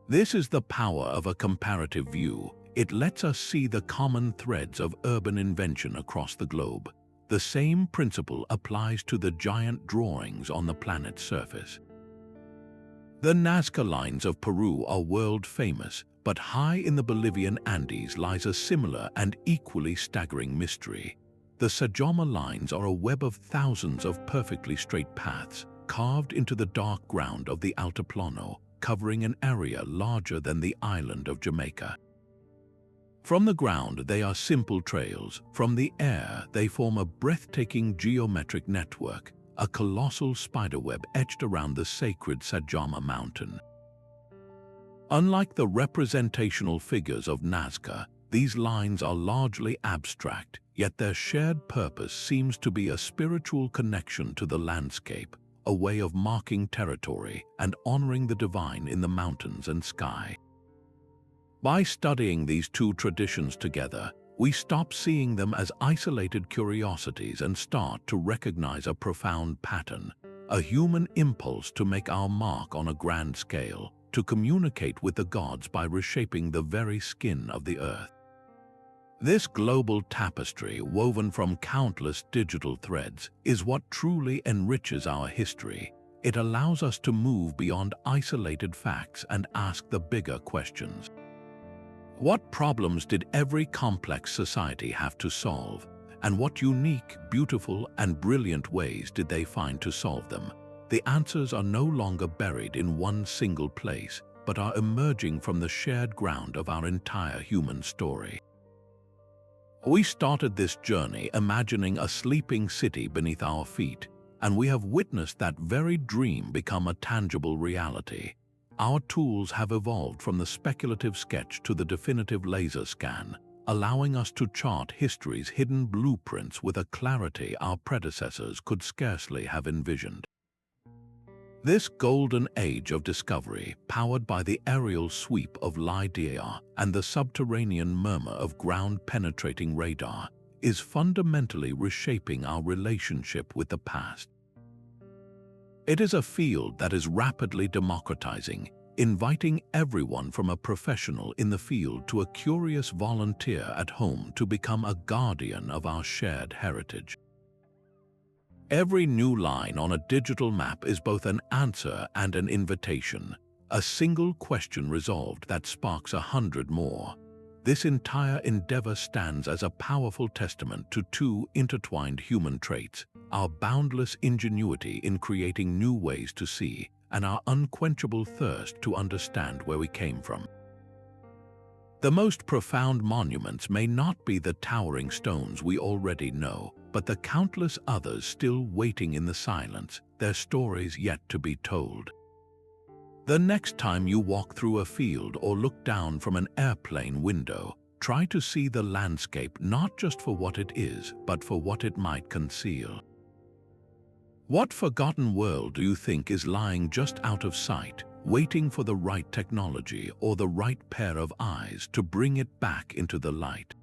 This is the power of a comparative view. It lets us see the common threads of urban invention across the globe. The same principle applies to the giant drawings on the planet's surface. The Nazca lines of Peru are world-famous, but high in the Bolivian Andes lies a similar and equally staggering mystery. The Sajoma lines are a web of thousands of perfectly straight paths, carved into the dark ground of the Altiplano, covering an area larger than the island of Jamaica. From the ground, they are simple trails. From the air, they form a breathtaking geometric network, a colossal spiderweb etched around the sacred Sajama mountain. Unlike the representational figures of Nazca, these lines are largely abstract, yet their shared purpose seems to be a spiritual connection to the landscape, a way of marking territory and honoring the divine in the mountains and sky. By studying these two traditions together, we stop seeing them as isolated curiosities and start to recognize a profound pattern, a human impulse to make our mark on a grand scale, to communicate with the gods by reshaping the very skin of the earth. This global tapestry, woven from countless digital threads, is what truly enriches our history. It allows us to move beyond isolated facts and ask the bigger questions. What problems did every complex society have to solve, and what unique, beautiful, and brilliant ways did they find to solve them? The answers are no longer buried in one single place, but are emerging from the shared ground of our entire human story. We started this journey imagining a sleeping city beneath our feet, and we have witnessed that very dream become a tangible reality. Our tools have evolved from the speculative sketch to the definitive laser scan, allowing us to chart history's hidden blueprints with a clarity our predecessors could scarcely have envisioned. This golden age of discovery, powered by the aerial sweep of LIDAR and the subterranean murmur of ground-penetrating radar, is fundamentally reshaping our relationship with the past. It is a field that is rapidly democratizing, inviting everyone from a professional in the field to a curious volunteer at home to become a guardian of our shared heritage. Every new line on a digital map is both an answer and an invitation, a single question resolved that sparks 100 more. This entire endeavor stands as a powerful testament to two intertwined human traits: our boundless ingenuity in creating new ways to see, and our unquenchable thirst to understand where we came from. The most profound monuments may not be the towering stones we already know, but the countless others still waiting in the silence, their stories yet to be told. The next time you walk through a field or look down from an airplane window, try to see the landscape not just for what it is, but for what it might conceal. What forgotten world do you think is lying just out of sight, waiting for the right technology or the right pair of eyes to bring it back into the light?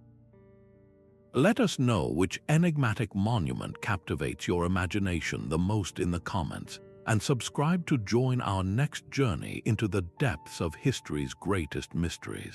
Let us know which enigmatic monument captivates your imagination the most in the comments, and subscribe to join our next journey into the depths of history's greatest mysteries.